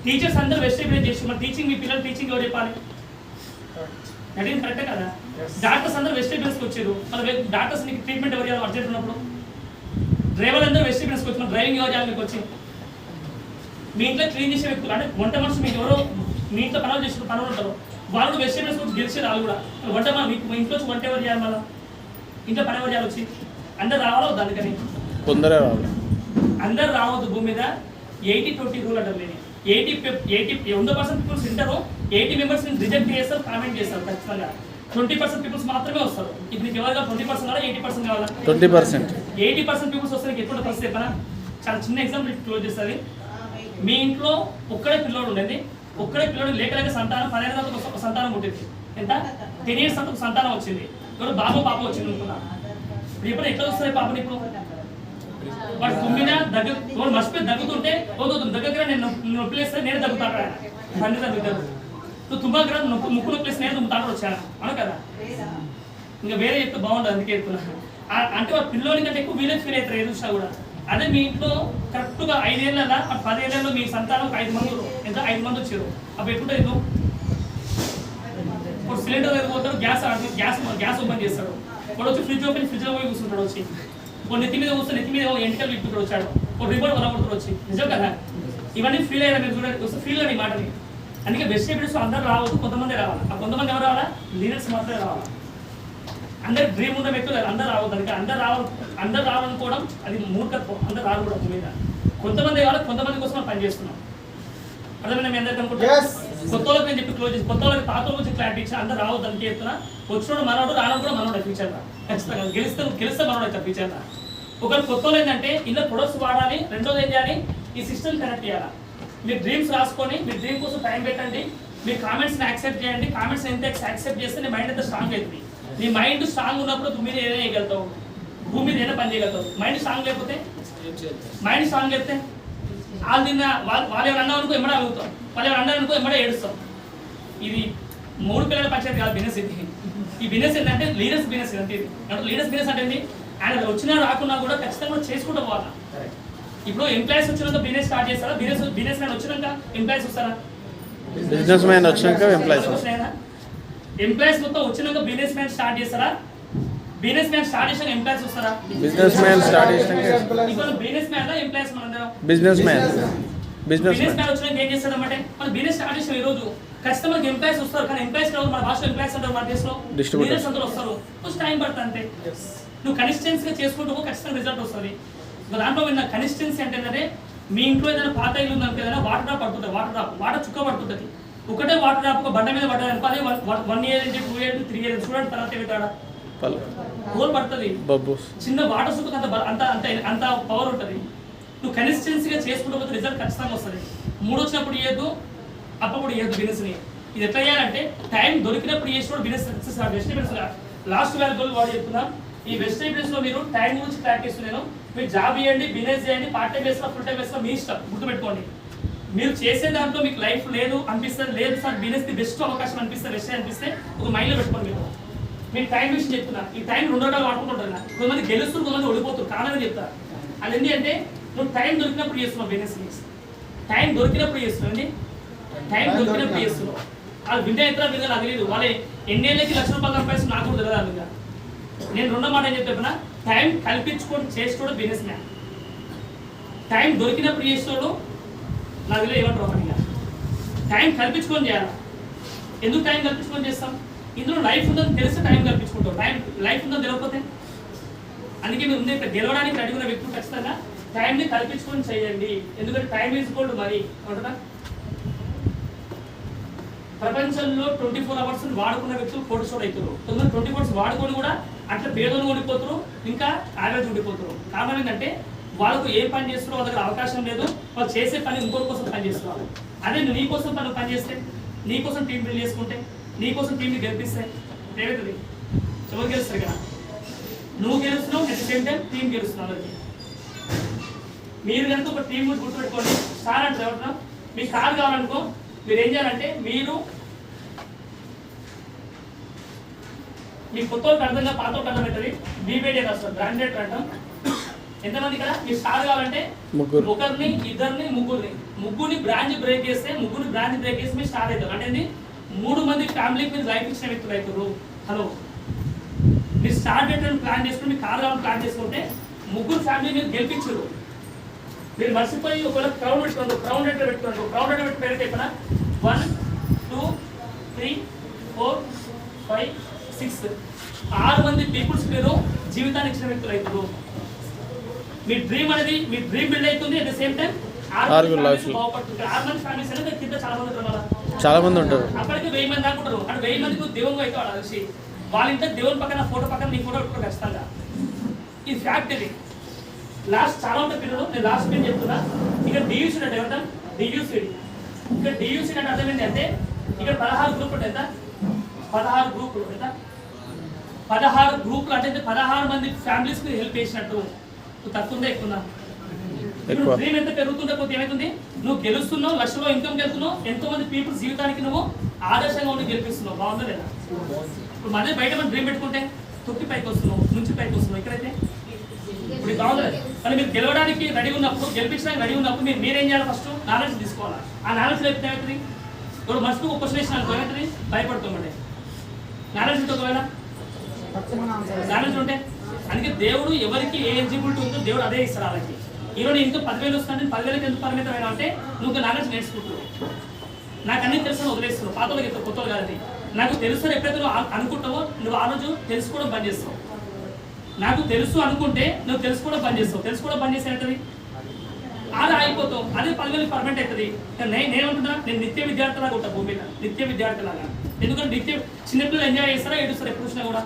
టీచర్స్ అందరూ వెజిటల్ బిజినెస్ చేసి మరి టీచింగ్ మీ పిల్లలు టీచింగ్ ఎవరు చెప్పాలి? అడిగిన కరెక్టే కదా. డాక్టర్స్ అందరూ వెజిటేబుల్స్కి వచ్చారు, మన డాక్టర్స్ నీకు ట్రీట్మెంట్ ఎవరు చేయాలి అర్జెంట్ ఉన్నప్పుడు? డ్రైవర్లు అందరూ వెజిటేబుల్స్కి వచ్చి మన డ్రైవింగ్ ఎవరు చేయాలి మీకు వచ్చి? మీ ఇంట్లో క్లీన్ చేసే వ్యక్తులు అంటే వంట మనుషులు మీకు ఎవరో మీ ఇంట్లో పనులు చేసిన పనులు ఉంటారు, వాళ్ళు వెజిటేబుల్స్ వచ్చి గెలిచేది వాళ్ళు కూడా. వంట మీకు మీ ఇంట్లో వచ్చి వంట ఎవరు చేయాలి? మళ్ళీ ఇంట్లో పని ఎవరు చేయాలి వచ్చి? అందరు రావాలా వద్దు? అందుకని కొందరే రావాలి. అందరు రావద్దు. భూమి మీద 80-20 రూల్ అంటారు. నేను 100% పీపుల్స్ వింటారు, 80 మెంబర్స్ రిజెక్ట్ చేస్తారు, కామెంట్ చేస్తారు ఖచ్చితంగా. 20% పీపుల్స్ మాత్రమే వస్తారు. ఇప్పుడు నీకు ఎవరు 20% కావాలా 80% కావాలా? 20%. 80% పీపుల్స్ వస్తే నీకు ఎప్పుడు పరిస్థితి చెప్పనా? చాలా చిన్న ఎగ్జాంపుల్ క్లోజ్ చేస్తుంది. మీ ఇంట్లో ఒక్కడే పిల్లోడు ఉండేది, ఒక్కడే పిల్లోడు లేక సంతానం 12 తర్వాత ఒక సంతానం పుట్టింది. ఎంత 10 years తర్వాత ఒక సంతానం వచ్చింది. ఎవరు బాబు పాప వచ్చింది అనుకున్నా. ఇప్పుడు ఎప్పుడు ఎట్లా వస్తుంది పాపని? ఇప్పుడు వాడు తుమ్మినా వాడు మర్చిపోయి దగ్గుతుంటే వద్దు దగ్గర నేను నొప్పిలేస్తే నేను దగ్గుతాడు. ఆయన తండ్రి దగ్గుతాడు, నువ్వు తుమ్మగ్ర ముక్కు నొప్పిలేస్తే నేను తుమ్ముతాడు వచ్చాను అను కదా. ఇంకా వేరే చెప్తే బాగుండదు, అందుకే చెప్తున్నా. అంటే వాడు పిల్లోని కంటే ఎక్కువ వీళ్ళకి ఫీల్ అవుతారు ఏది చూసినా కూడా. అదే మీ ఇంట్లో కరెక్ట్గా 5 ఏళ్ళ 10 ఏళ్ళలో మీ సంతానం 5 మంది ఎంత 5 మంది వచ్చారు. అప్పుడు ఎప్పుడు నువ్వు ఒక సిలిండర్ దగ్గర పోతాడు, గ్యాస్ ఓపెన్ చేస్తాడు, వాడు వచ్చి ఫ్రిడ్జ్లో పోయి కూర్చుంటాడు. వచ్చి ఒక నెత్తి మీద కూర్చొని నెత్తి మీద ఎంటికలు విప్పుతాడు వచ్చాడు, ఒక రిపోర్ట్ వరగొడుతాడు వచ్చి. నిజం కదా? ఇవన్నీ ఫీల్ అయ్యారా మీరు? చూడండి వస్తే ఫీల్ అని మాటని. అందుకే వెజిటేబుల్స్ అందరూ రావద్దు, కొంతమంది రావాలి. ఆ కొంతమంది ఎవరు రావాలా? లీడర్స్ మాత్రమే రావాలి. అందరు డ్రీమ్ ఉన్న వ్యక్తులు అందరూ రావద్దు. అందుకే అందరు రావాలనుకోవడం అది మూర్ఖత్వం. అందరు రాదు కూడా మీద. కొంతమంది కావాలి, కొంతమంది కోసం మనం పనిచేస్తున్నాం. అర్థమైనా మీ అందరికీ అనుకుంటున్నా? కొత్త వాళ్ళకి నేను చెప్పి క్లోజ్ చేసి, కొత్త వాళ్ళకి పాత గురించి క్లారిటీ ఇచ్చి అందరూ రావద్దు అని చెప్తున్నా. వచ్చినోడు మనోడు, రానోడు కూడా మనోడు ఫ్యూచర్లో ఖచ్చితంగా గెలిస్తే మనోడు అవుతారు ఫ్యూచర్లో. ఒకరు కొత్త వాళ్ళు ఏంటంటే ఇంట్లో ప్రొడక్ట్స్ వాడాలి, రెండోది ఏం చేయాలి? ఈ సిస్టమ్ కనెక్ట్ చేయాలి. మీరు డ్రీమ్స్ రాసుకొని మీ డ్రీమ్ కోసం టైం పెట్టండి, మీ కామెంట్స్ని యాక్సెప్ట్ చేయండి. కామెంట్స్ ఎంత యాక్సెప్ట్ చేస్తే నీ మైండ్ ఎంత స్ట్రాంగ్ అవుతుంది. నీ మైండ్ స్ట్రాంగ్ ఉన్నప్పుడు భూమి మీద ఏదైనా చేయగలుగుతావు, భూమి మీద ఏదైనా పని చేయగలుగుతావు. మైండ్ స్ట్రాంగ్ లేకపోతే వాళ్ళు నిన్న వాళ్ళు ఎవరు అన్నావు అనుకో ఎమ్మడే అడుగుతాం, వాళ్ళు ఎవరు అన్నారు అనుకో ఎమ్మడే ఏడుస్తాం. ఇది 3 పిల్లల పంచాయతీ కాదు బిజినెస్. ఇది ఈ బిజినెస్ ఏంటంటే లీడర్స్ బిజినెస్. అంటే ఇది లీడర్స్ బిజినెస్ అంటే ఏంటి? ఆయన వచ్చినా రాకున్నా కూడా ఖచ్చితంగా చేసుకుంటూ పోవాలా. ఇప్పుడు ఎంప్లాయీస్ వచ్చినాక బిజినెస్ స్టార్ట్ చేస్తారా? బిజినెస్ మ్యాన్ వచ్చినాక ఎంప్లాయీస్ వస్తారా? బిజినెస్ మ్యాన్ వచ్చినాక ఎంప్లాయీస్ మొత్తం వచ్చినాక బిజినెస్ మ్యాన్ స్టార్ట్ చేస్తారా? బిజినెస్ మ్యాన్ స్టార్ట్ చేసిన ఎంప్లాయీస్ వస్తారా? బిజినెస్ మ్యాన్ స్టార్ట్ చేసినాక ఇప్పుడు బిజినెస్ మ్యాన్ ఎంప్లాయీస్ మనందరం బిజినెస్ మ్యాన్ వచ్చినాక ఏం చేస్తాడంటే మన బిజినెస్ స్టార్ట్ చేసిన ఈ రోజు ఖచ్చితంగా మనకి ఎంప్లాయీస్ వస్తారు. కానీ ఎంప్లాయీస్ కాదు, మన భాషలో ఎంప్లాయీస్ అంటారు, మన దేశంలో బిజినెస్ అందరూ వస్తారు. కొంచెం టైం పడుతుంది అంతే. నువ్వు కన్సిస్టెన్సీగా చేసుకుంటూ ఖచ్చితంగా రిజల్ట్ వస్తుంది. దాంట్లో నా కన్సిస్టెన్సీ అంటే ఏంటంటే మీ ఇంట్లో ఏదైనా పాత ఇల్లు ఉందనుకో, ఏదైనా వాటర్ డ్రాప్ పడుతుంది, వాటర్ చుక్క పడుతుంది. ఒకటే వాటర్ డ్రాప్ ఒక బండ మీద పడ్డది అనుకో, అదే 1 year 2 years 3 years చూడండి తర్వాత ఏమిటాడా హోల్ పడుతుంది. చిన్న వాటర్ చుక్క అంత పవర్ ఉంటుంది. నువ్వు కన్సిస్టెన్సీగా చేసుకుంటూ పోతే రిజల్ట్ ఖచ్చితంగా వస్తుంది. 3 వచ్చినప్పుడు ఇవ్వద్దు, అప్పుడు ఇవ్వద్దు బిజినెస్ని. ఇది ఎట్లా చేయాలంటే టైం దొరికినప్పుడు చేసినప్పుడు business success. Vegetables last valuable వాడు చెప్తున్నా. ఈ వెజిటేబుల్స్లో మీరు టైం గురించి ప్రాక్టీస్ నేను మీరు జాబ్ చేయండి, బిజినెస్ చేయండి, పార్ట్ టైం వేస్తా ఫుల్ టైం వేస్తా మీ ఇష్టం. గుర్తుపెట్టుకోండి, మీరు చేసే దాంట్లో మీకు లైఫ్ లేదు అనిపిస్తుంది, లేదు సార్ బిజినెస్ ది బెస్ట్ అవకాశం అనిపిస్తే బెస్ట్ అనిపిస్తే ఒక మైండ్లో పెట్టుకోండి. మీరు టైం విషయం చెప్తున్నా. ఈ టైం 2 రకాలు వాడుకుంటుంటారు. కొంతమంది గెలుస్తారు, కొంతమంది ఓడిపోతారు. కారణం చెప్తారు. అది ఏంటి అంటే నువ్వు టైం దొరికినప్పుడు చేస్తున్నావు బిజినెస్. టైం దొరికినప్పుడు చేస్తున్నావు. టైం దొరికినప్పుడు చేస్తున్నావు. వాళ్ళు విద్య ఎత్తున మీద నాకు తెలియదు. వాళ్ళు ఎన్నేళ్ళకి ₹1,00,000 సంపాదిస్తుంది నాకు కూడా తెలియదు. అందుగా నేను 2వ మాట ఏం చెప్తున్నా, టైం కల్పించుకొని చేసేవాడు బిజినెస్ మ్యాన్. టైం దొరికినప్పుడు చేసేవాడు నాకు తెలియదు ఏమంటారు. ఒకటిగా టైం కల్పించుకొని చేయాలి. ఎందుకు టైం కల్పించుకొని చేస్తాం? ఇందులో లైఫ్ ఉందని తెలిస్తే టైం కల్పించుకుంటాం. లైఫ్ ఉందని తెలియకపోతే అందుకే మీరు ఉంది ఇక్కడ గెలవడానికి అడిగిన వ్యక్తులు ఖచ్చితంగా టైంని కల్పించుకొని చేయండి. ఎందుకంటే టైం ఈజ్ గోల్డ్. మరి అంటున్నా ప్రపంచంలో 24 hours వాడుకున్న వ్యక్తులు కోటీశ్వరులు అవుతారు. కొంతమంది 24 hours వాడుకొని కూడా అట్లా పేదలు ఓడిపోతారు, ఇంకా యావరేజ్ ఓడిపోతారు. కారణం ఏంటంటే వాళ్ళకు ఏ పని చేస్తారో వాళ్ళ దగ్గర అవకాశం లేదు. వాళ్ళు చేసే పని ఇంకోటి కోసం పని చేస్తున్నారు. అదే నువ్వు నీ కోసం పని చేస్తే, నీ కోసం టీం బిల్డ్ చేసుకుంటే, నీ కోసం టీంని గెలిపిస్తే ఏమవుతుంది? ఎవరు గెలుస్తారు కదా? నువ్వు గెలుస్తున్నావు, at the same time team గెలుస్తున్నావు. అందరికి మీరు కనుక ఒక టీం గురించి గుర్తుపెట్టుకోండి. సార్ అంటే ఎవరు మీకు కారు కావాలనుకో, మీరు ఏం చేయాలంటే మీరు మీ కొత్త అర్థంగా పాత అర్థం అవుతుంది. బీబేడీ వస్తుంది, బ్రాండెడ్ అంటాం. ఎంతమంది ఇక్కడ మీరు స్టార్ కావాలంటే ఒకరిని, ఇద్దరిని, ముగ్గురిని బ్రాంచ్ బ్రేక్ చేస్తే మీరు స్టార్ అవుతారు. అంటే 3 మంది ఫ్యామిలీకి మీరు లైఫ్ ఇచ్చిన వ్యక్తులు అవుతారు. హలో, మీరు స్టార్ట్ పెట్టడం ప్లాన్ చేసుకుని మీ కార్ కావాలని ప్లాన్ చేసుకుంటే 3 ఫ్యామిలీ మీరు గెలిపించారు. మీరు మర్చిపోయి ఒకవేళ క్రౌడ్ పెట్టుకోండి, క్రౌడ్ ఎట్లా పెట్టుకోండి, క్రౌడ్ ఎట్లా పెట్టి పేరు చెప్పిన 1 2 3 4 5 6 6 మంది పీపుల్స్ మీరు జీవితాన్ని ఇచ్చిన వ్యక్తులు అవుతారు. మీ డ్రీమ్ అనేది మీ డ్రీమ్ బిల్డ్ అవుతుంది. అట్ ద సేమ్ టైం 6 మంది బాగుపడుతుంది. 6 మంది ఫ్యామిలీస్ అనేది కింద చాలా మంది ఉంటారు. చాలా మంది ఉంటారు. అప్పటికి 1000 మంది దాకా ఉంటారు. అంటే 1000 మందికి దేవుని అయితే వాడు కలిసి వాళ్ళ ఇంట్లో దేవుని పక్కన ఫోటో పక్కన నీ ఫోటో పెట్టుకోరు ఖచ్చితంగా. ఇది ఫ్యాక్ట్. ఇది లాస్ట్ చాలా ఉంటుంది పిల్లలు. నేను లాస్ట్ నేను చెప్తున్నా. ఇక్కడ డియూసీ అంటే ఏమంటాం? డియూసీడీ. ఇక్కడ డియూసీడీ అంటే అర్థమైంది అంటే ఇక్కడ 16 గ్రూపులు ఎంత? 16 గ్రూపులు ఎంత? 16 గ్రూపులు అంటే 16 మంది ఫ్యామిలీస్ కి హెల్ప్ చేసినట్టు. తక్కువ ఎక్కువ ఇప్పుడు డ్రీమ్ ఎంత పెరుగుతుంటే కొద్ది ఏమవుతుంది? నువ్వు గెలుస్తున్నావు, లక్షలో ఇన్కమ్ గెలుస్తున్నావు, ఎంతో మంది పీపుల్ జీవితానికి నువ్వు ఆదర్శంగా ఉండి గెలిపిస్తున్నావు. బాగుందా లేదా? ఇప్పుడు మళ్ళీ బయట మనం డ్రీమ్ పెట్టుకుంటే తొక్కి పైకి వస్తున్నావు, నుంచి పైకి వస్తున్నావు. ఇక్కడైతే ఇప్పుడు బాగుందా? కానీ మీరు గెలవడానికి రెడీ ఉన్నప్పుడు, గెలిపించడానికి రెడీ ఉన్నప్పుడు మీరేం చేయాలి? ఫస్ట్ నాలెడ్జ్ తీసుకోవాలి. ఆ నాలెడ్జ్ లేకపోతే ఏమవుతుంది? ఇప్పుడు మనసుకు ఒక క్వశ్చన్ వేసిన ఏమవుతుంది? భయపడుతుంటే నాలెడ్జ్ ఉంటే ఒకవేళ నాలెడ్జ్ ఉంటే అందుకే దేవుడు ఎవరికి ఏ ఎలిజిబిలిటీ ఉందో దేవుడు అదే ఇస్తారు వాళ్ళకి. ఈరోజు ఇంకో 10,000 వస్తుంది, 10,000కి ఎందుకు పరిమితమైనా అంటే నువ్వు నాలెడ్జ్ నేర్చుకుంటున్నావు. నాకు అన్ని తెలుసు వదిలేస్తున్నావు. పాతోళ్ళకి ఎంత కొత్తలు కాదు. నాకు తెలుసు ఎప్పుడైతే నువ్వు అనుకుంటావో నువ్వు ఆ రోజు తెలుసుకోవడం బంద్ చేస్తావు. నాకు తెలుసు అనుకుంటే నువ్వు తెలుసుకోవడం బంద్ చేస్తావు. తెలుసుకోవడం బంద్ చేస్తే ఏంటది? అది అయిపోతావు. అదే 10,000 పర్మనెంట్ అవుతుంది. నేనేమంటున్నా, నేను నిత్య విద్యార్థిలాగా ఉంటా భూమి మీద, నిత్య విద్యార్థిలాగా. ఎందుకంటే నిత్య చిన్నపిల్లలు ఎంజాయ్ చేస్తారా? ఏడుస్తారు ఎప్పుడు చూసినా కూడా.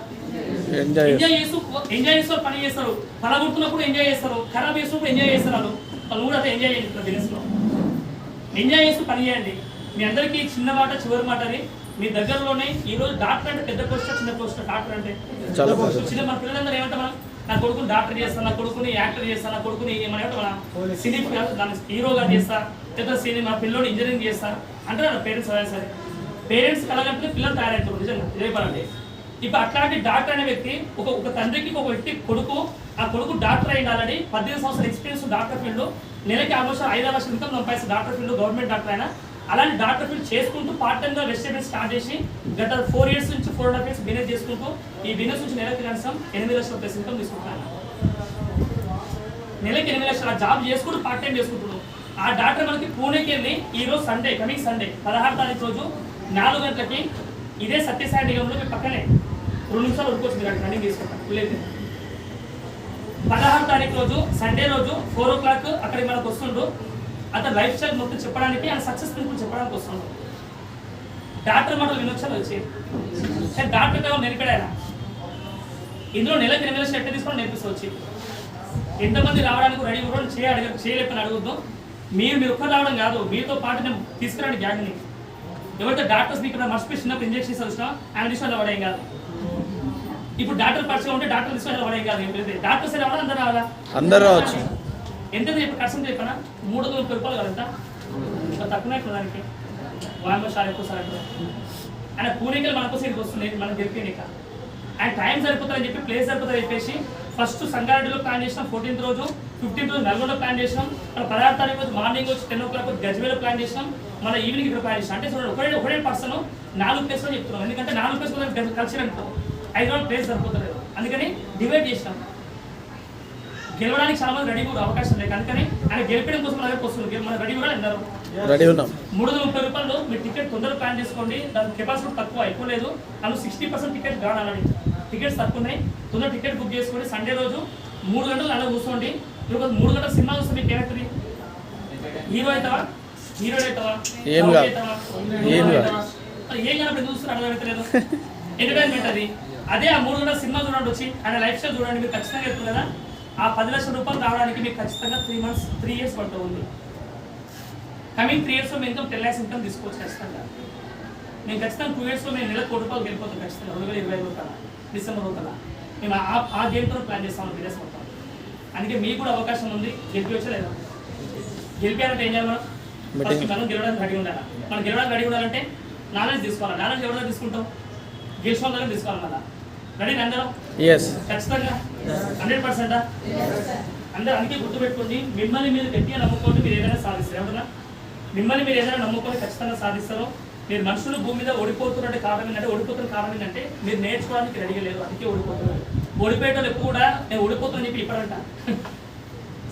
ఎంజాయ్ చేస్తారు, పని చేస్తారు. పడగొడుతున్నప్పుడు ఎంజాయ్ చేస్తారు, ఖరాబ్ చేసినప్పుడు ఎంజాయ్ చేస్తారు. వాళ్ళు కూడా అదే ఎంజాయ్ చేస్తారు. బిజినెస్ లో ఎంజాయ్ చేస్తూ పని చేయండి. మీ అందరికీ చిన్న మాట చివరి మాట అని మీ దగ్గరలోనే ఈ రోజు డాక్టర్ అంటే పెద్ద పోస్టర్, చిన్న పోస్టర్. డాక్టర్ అంటే చిన్న మన పిల్లలందరూ ఏమంటాం? మనం నా కొడుకుని డాక్టర్ చేస్తాను, నా కొడుకుని యాక్టర్ చేస్తాను, నా కొడుకుని మన సినీ హీరోగా చేస్తా, పెద్ద సినిమా పిల్లోడు ఇంజనీరింగ్ చేస్తా అంటారు పేరెంట్స్. సరే పేరెంట్స్ కలగంటే పిల్లలు తయారవుతారు. నిజంగా చెప్పాలంటే ఇప్పుడు అట్లాంటి డాక్టర్ అనే వ్యక్తి ఒక తండ్రికి ఒక వ్యక్తి కొడుకు, ఆ కొడుకు డాక్టర్ అయింది. ఆల్రెడీ 18 సంవత్సరాల ఎక్స్పీరియన్స్ డాక్టర్ ఫీల్డ్, నెలకి ఆల్మోస్ట్ 5 లక్షల ఇన్కమ్ సంపాదిస్తే డాక్టర్ ఫీల్డ్, గవర్నమెంట్ డాక్టర్ అయినా. అలాంటి డాక్టర్ ఫీల్డ్ చేసుకుంటూ పార్ట్ టైమ్ గా వెజిటేబుల్స్ స్టార్ట్ చేసి గత 4 years నుంచి 4.5 years బిజినెస్ చేసుకుంటూ ఈ బిజినెస్ నుంచి నెలకి కనీసం 8 లక్షల ప్లస్ ఇన్కమ్ తీసుకుంటాను. నెలకి 8 లక్షల జాబ్ చేసుకుంటూ పార్ట్ టైం చేసుకుంటున్నాడు. ఆ డాక్టర్ మనకి పూణేకి వెళ్ళి ఈ రోజు సండే, కమింగ్ సండే 16వ తారీఖు రోజు 4 గంటలకి ఇదే సత్యసాయి నిగంలో మీ పక్కనే 2 నిమిషాలు ఉరుకొచ్చింది కానీ రన్నింగ్ తీసుకుంటాను. లేదు 16వ తారీఖు రోజు సండే రోజు 4 o'clock అక్కడికి మనకు వస్తుండ్రు. అతను లైఫ్ స్టైల్ మొత్తం చెప్పడానికి, ఆయన సక్సెస్ ప్రిన్సిపల్ చెప్పడానికి వస్తుండ్రు. డాక్టర్ మాటలు వినొచ్చాను వచ్చి కానీ డాక్టర్ కావాలి నేర్పడాయన. ఇందులో నెలకి 8 లక్షలు ఎట్లా తీసుకోవడం నేర్పిస్తూ వచ్చి ఎంతమంది రావడానికి రెడీ కూడా చేయలేపని అడుగుద్దాం. మీరు ఒక్కరు రావడం కాదు, మీతో పాటు నేను తీసుకురాండి గ్యాంగ్ని. ఎవరైతే డాక్టర్స్ ఇక్కడ మర్చిపోయి చిన్నప్పుడు ఇంజెక్షన్ ఇచ్చినా ఆయన తీసుకొని పడేం కాదు. ఇప్పుడు డాక్టర్ పరిచయం ఉంటే డాక్టర్ తీసుకొని పడేం కాదు. డాక్టర్స్ రావాలా? అందరూ రావాలా? అందరూ రావచ్చు. ఎంత చెప్పి ఖర్చు చెప్పనా? 300 రూపాయలు కదంతా ఇంకా తక్కువనే దానికి వామశాల ఎక్కువ సార్ ఆయన పూణేకి మన కోసం ఇక్కడికి వస్తుంది. మనం గెలిపినిక ఆయన టైం సరిపోతుందని చెప్పి ప్లేస్ సరిపోతుంది చెప్పేసి ఫస్ట్ సంగారెడ్డిలో ప్లాన్ చేసినాం. 14th రోజు, 15th రోజు నల్గొండలో ప్లాన్ చేసినాం. మన 16వ తారీఖు రోజు మార్నింగ్ వచ్చి 10 o'clock గజ్వేల్లో ప్లాన్ చేసినాం. మన ఈవినింగ్ ఇక్కడ ప్లాన్ చేసినాం. అంటే చూడండి ఒకటే పర్సన్ 4 ప్లేస్లో చెప్తున్నాం. ఎందుకంటే 4 ప్లేస్ కలిసి అనుకో 5 ప్లేస్ సరిపోతుంది. అందుకని డివైడ్ చేసినాం. గెలవడానికి చాలా మంది రెడీ కూడా అవకాశం లేదు. అందుకని ఆయన గెలిపడం కోసం మన దగ్గరకు వస్తుంది. మన రెడీ కూడా అందరూ రెడీ ఉన్నాం. 330 రూపాయలు మీరు టికెట్ తొందరగా ప్లాన్ చేసుకోండి. దాని కెపాసిటీ తక్కువ ఎక్కువ లేదు. అందులో 60% టికెట్ కావాలని టికెట్స్ తక్కువ ఉన్నాయి. తొందర టికెట్ బుక్ చేసుకోండి. సండే రోజు 3 గంటలు అలా కూర్చోండి. ఇప్పుడు 3 గంటల సినిమా చూస్తే మీకు ఏమవుతుంది? హీరో అవుతావా? హీరోయిన్ అవుతావా? ఏం కనప్పుడు చూస్తున్నారు అర్థమవుతలేదు. ఎంటర్టైన్మెంట్ అది. అదే ఆ 3 గంటల సినిమా చూడండి, వచ్చి ఆయన లైఫ్ స్టైల్ చూడండి. మీరు ఖచ్చితంగా చెప్తుంది కదా, ఆ 10 లక్షల రూపాయలు రావడానికి మీకు ఖచ్చితంగా 3 years పడుతుంది. కమింగ్ 3 yearsలో మేము 10 lakhs ఇన్కమ్ తీసుకోవచ్చు ఖచ్చితంగా. మేము ఖచ్చితంగా 2 yearsలో మేము నెలకు 1 కోటి రూపాయలు గెలిపోతాం ఖచ్చితంగా. 2025 కల్లా డిసెంబర్ కల్లా మేము ఆ గేమ్తో ప్లాన్ చేస్తాము బిజినెస్ మొత్తం. అందుకే మీకు కూడా అవకాశం ఉంది. గెలిపి లేదా? గెలిపారంటే ఏం చేయాలి? మనం ఫస్ట్ మనం గెలవడానికి రెడీ ఉండాలి. మనం గెలవడానికి రెడీ ఉండాలంటే నాలెడ్జ్ తీసుకోవాలి. నాలెడ్జ్ ఎవరైనా తీసుకుంటాం? గెలిచిన వాళ్ళని తీసుకోవాలి. మళ్ళీ రెడీ అందరం ఖచ్చితంగా 100%. అందరూ అందుకే గుర్తుపెట్టుకోండి, మిమ్మల్ని మీరు గట్టిగా నమ్ముకోండి. మీరు ఏదైనా సాధిస్తారు. ఏమన్నా మిమ్మల్ని మీరు ఏదైనా నమ్ముకొని ఖచ్చితంగా సాధిస్తారో. మీరు మనుషులు భూమి మీద ఓడిపోతున్నట్టు కారణం ఏంటంటే ఓడిపోతున్న కారణం ఏంటంటే మీరు నేర్చుకోవడానికి రెడీగా లేదు, అందుకే ఓడిపోతున్నారు. ఓడిపోయేటోళ్ళు ఎప్పుడు కూడా నేను ఓడిపోతున్నా చెప్పి ఇప్పుడంట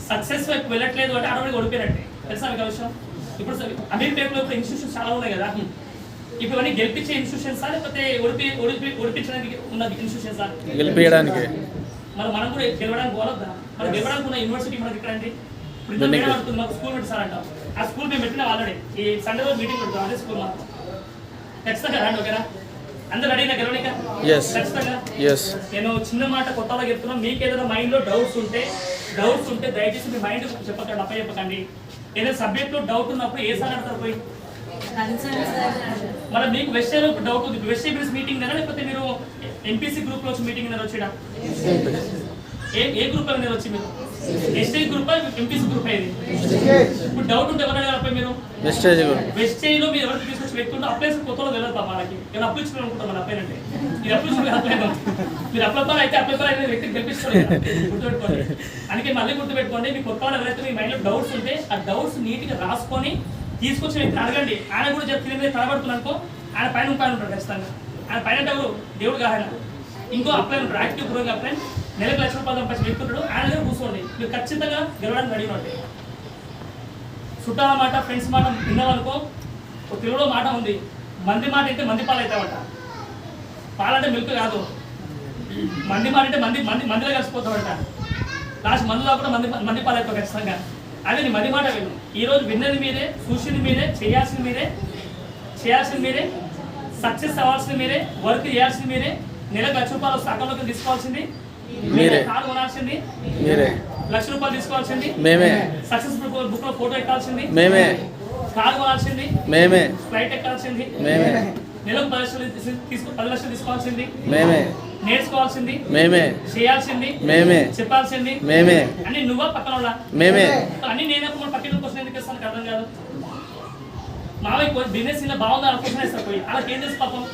సక్సెస్ వైపు వెళ్ళట్లేదు అంటే ఆడవాడికి ఓడిపోయినట్టే. తెలుసా మీకు విషయం? ఇప్పుడు అమీర్పేటలో ఇప్పుడు ఇన్స్టిట్యూషన్స్ చాలా ఉన్నాయి కదా, ఇప్పుడు ఇవన్నీ గెలిపించే ఇన్స్టిట్యూషన్స్ లేకపోతే ఓడిపించడానికి ఉన్న ఇన్స్టిట్యూషన్స్ గెలిపించడానికి. మనం కూడా గెలవడానికి పోలొద్దా? మనం గెలవడానికి ఉన్న యూనివర్సిటీ మనకి ఇక్కడ అండి. ఇప్పుడు మేడం అంటుంది మాకు స్కూల్ పెట్టి సార్ అంటాం, ఆ స్కూల్ మేము పెట్టినా ఆల్రెడీ ఈ సండే రోజు మీటింగ్ పెడతాం, అదే స్కూల్ మాకు ఖచ్చితంగా రండి. ఓకేనా? అందరూ రెడీనా గెలవనిక? ఖచ్చితంగా. నేను చిన్న మాట కొత్తగా చెప్తున్నాను, మీకు ఏదైనా మైండ్ లో డౌట్స్ ఉంటే దయచేసి మీ మైండ్ చెప్పకండి, అప్ప చెప్పకండి. ఏదైనా సబ్జెక్ట్ లో డౌట్ ఉన్నప్పుడు ఏ సార్ అంటారు పోయి? మరి మీకు వెస్టే డౌట్ ఉంది, వెస్టే బిల్స్ మీటింగ్ అయినా లేకపోతే మీరు ఎంపీసీ గ్రూప్ లో వచ్చి మీటింగ్ వచ్చా? ఏ గ్రూప్ లో వచ్చి మీరు ఎస్టేజ్ గ్రూప్ ఎంపీసీ గ్రూప్ అయింది. ఇప్పుడు డౌట్ ఉంటే ఎవరైనా అప్లై మీరు వెస్టేజ్ లో మీరు ఎవరికి తీసుకొచ్చి పెట్టుకుంటే అప్లై కొత్తలో తెలియదు మనకి. నేను అప్లై ఇచ్చుకుని అనుకుంటాం మన అప్లై అంటే మీరు అప్లై మీరు అప్లై అయితే అప్లై వ్యక్తికి గెలిపించుకోండి, గుర్తుపెట్టుకోండి. అందుకే మళ్ళీ గుర్తుపెట్టుకోండి, మీ కొత్త వాళ్ళు ఎవరైతే మీ మైండ్ లో డౌట్స్ ఉంటే ఆ డౌట్స్ నీట్ గా రాసుకొని తీసుకొచ్చి వ్యక్తిని అడగండి. ఆయన కూడా చెప్తే తడబడుతున్నానుకో ఆయన పైన ఉంటాడు ఖచ్చితంగా. ఆయన పైన ఎవరు? దేవుడు కాదు. ఇంకో అప్లై ఉంటాడు, యాక్టివ్ గ్రోయింగ్ అప్లై, నెలకు ₹1,00,000 సంపాదించి వ్యక్తి ఉంటాడు, ఆయన దగ్గర కూర్చోండి. మీరు ఖచ్చితంగా గెలవడానికి రెడీ ఉంటే. చుట్టాల మాట ఫ్రెండ్స్ మాట విన్నామనుకో, ఒక తెలుగులో మాట ఉంది, మంది మాట అయితే మంది పాలు అవుతామంట. పాలంటే మిల్క్ కాదు, మంది మాట అంటే మందిలో కలిసిపోతామంట. లాస్ట్ మందులో కూడా మంది పాలు అవుతాం ఖచ్చితంగా. అదే నీ మంది మాట విను. ఈరోజు విన్నది మీరే, చూసింది మీరే, చేయాల్సింది మీరే, సక్సెస్ అవ్వాల్సింది మీరే, వర్క్ చేయాల్సింది మీరే, నెలకు ₹1,00,000 అకౌంట్లోకి తీసుకోవాల్సింది మీరే, కారు కొనాల్సింది మీరే, ₹1,00,000 తీసుకోవాల్సింది మేమే, సక్సెస్ బుక్ లో ఫోటో ఎక్కాల్సింది మేమే, కారు కొనాల్సింది మేమే, ఫ్లైట్ ఎక్కాల్సింది మేమే, నెలకు $10,00,000 తీసుకోవాల్సింది మేమే, నేర్చుకోవాల్సింది మేమే, చేయాల్సింది మేమే, చెప్పాల్సింది మేమే. అన్ని నువ్వా పక్కన వాళ్ళ మేమే? అన్ని నేనప్పుడు మన పక్కన క్వశ్చన్ ఎందుకు ఇస్తాను అర్థం కాదు. మావయ్య బిజినెస్ ఇలా బాగుందా క్వశ్చన్ ఇస్తారు పోయి, అలా ఏం చేసి పాపం.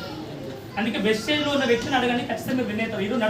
అందుకే వెస్టేజ్ లో ఉన్న వ్యక్తిని అడగండి, ఖచ్చితంగా విన్ అవుతారు.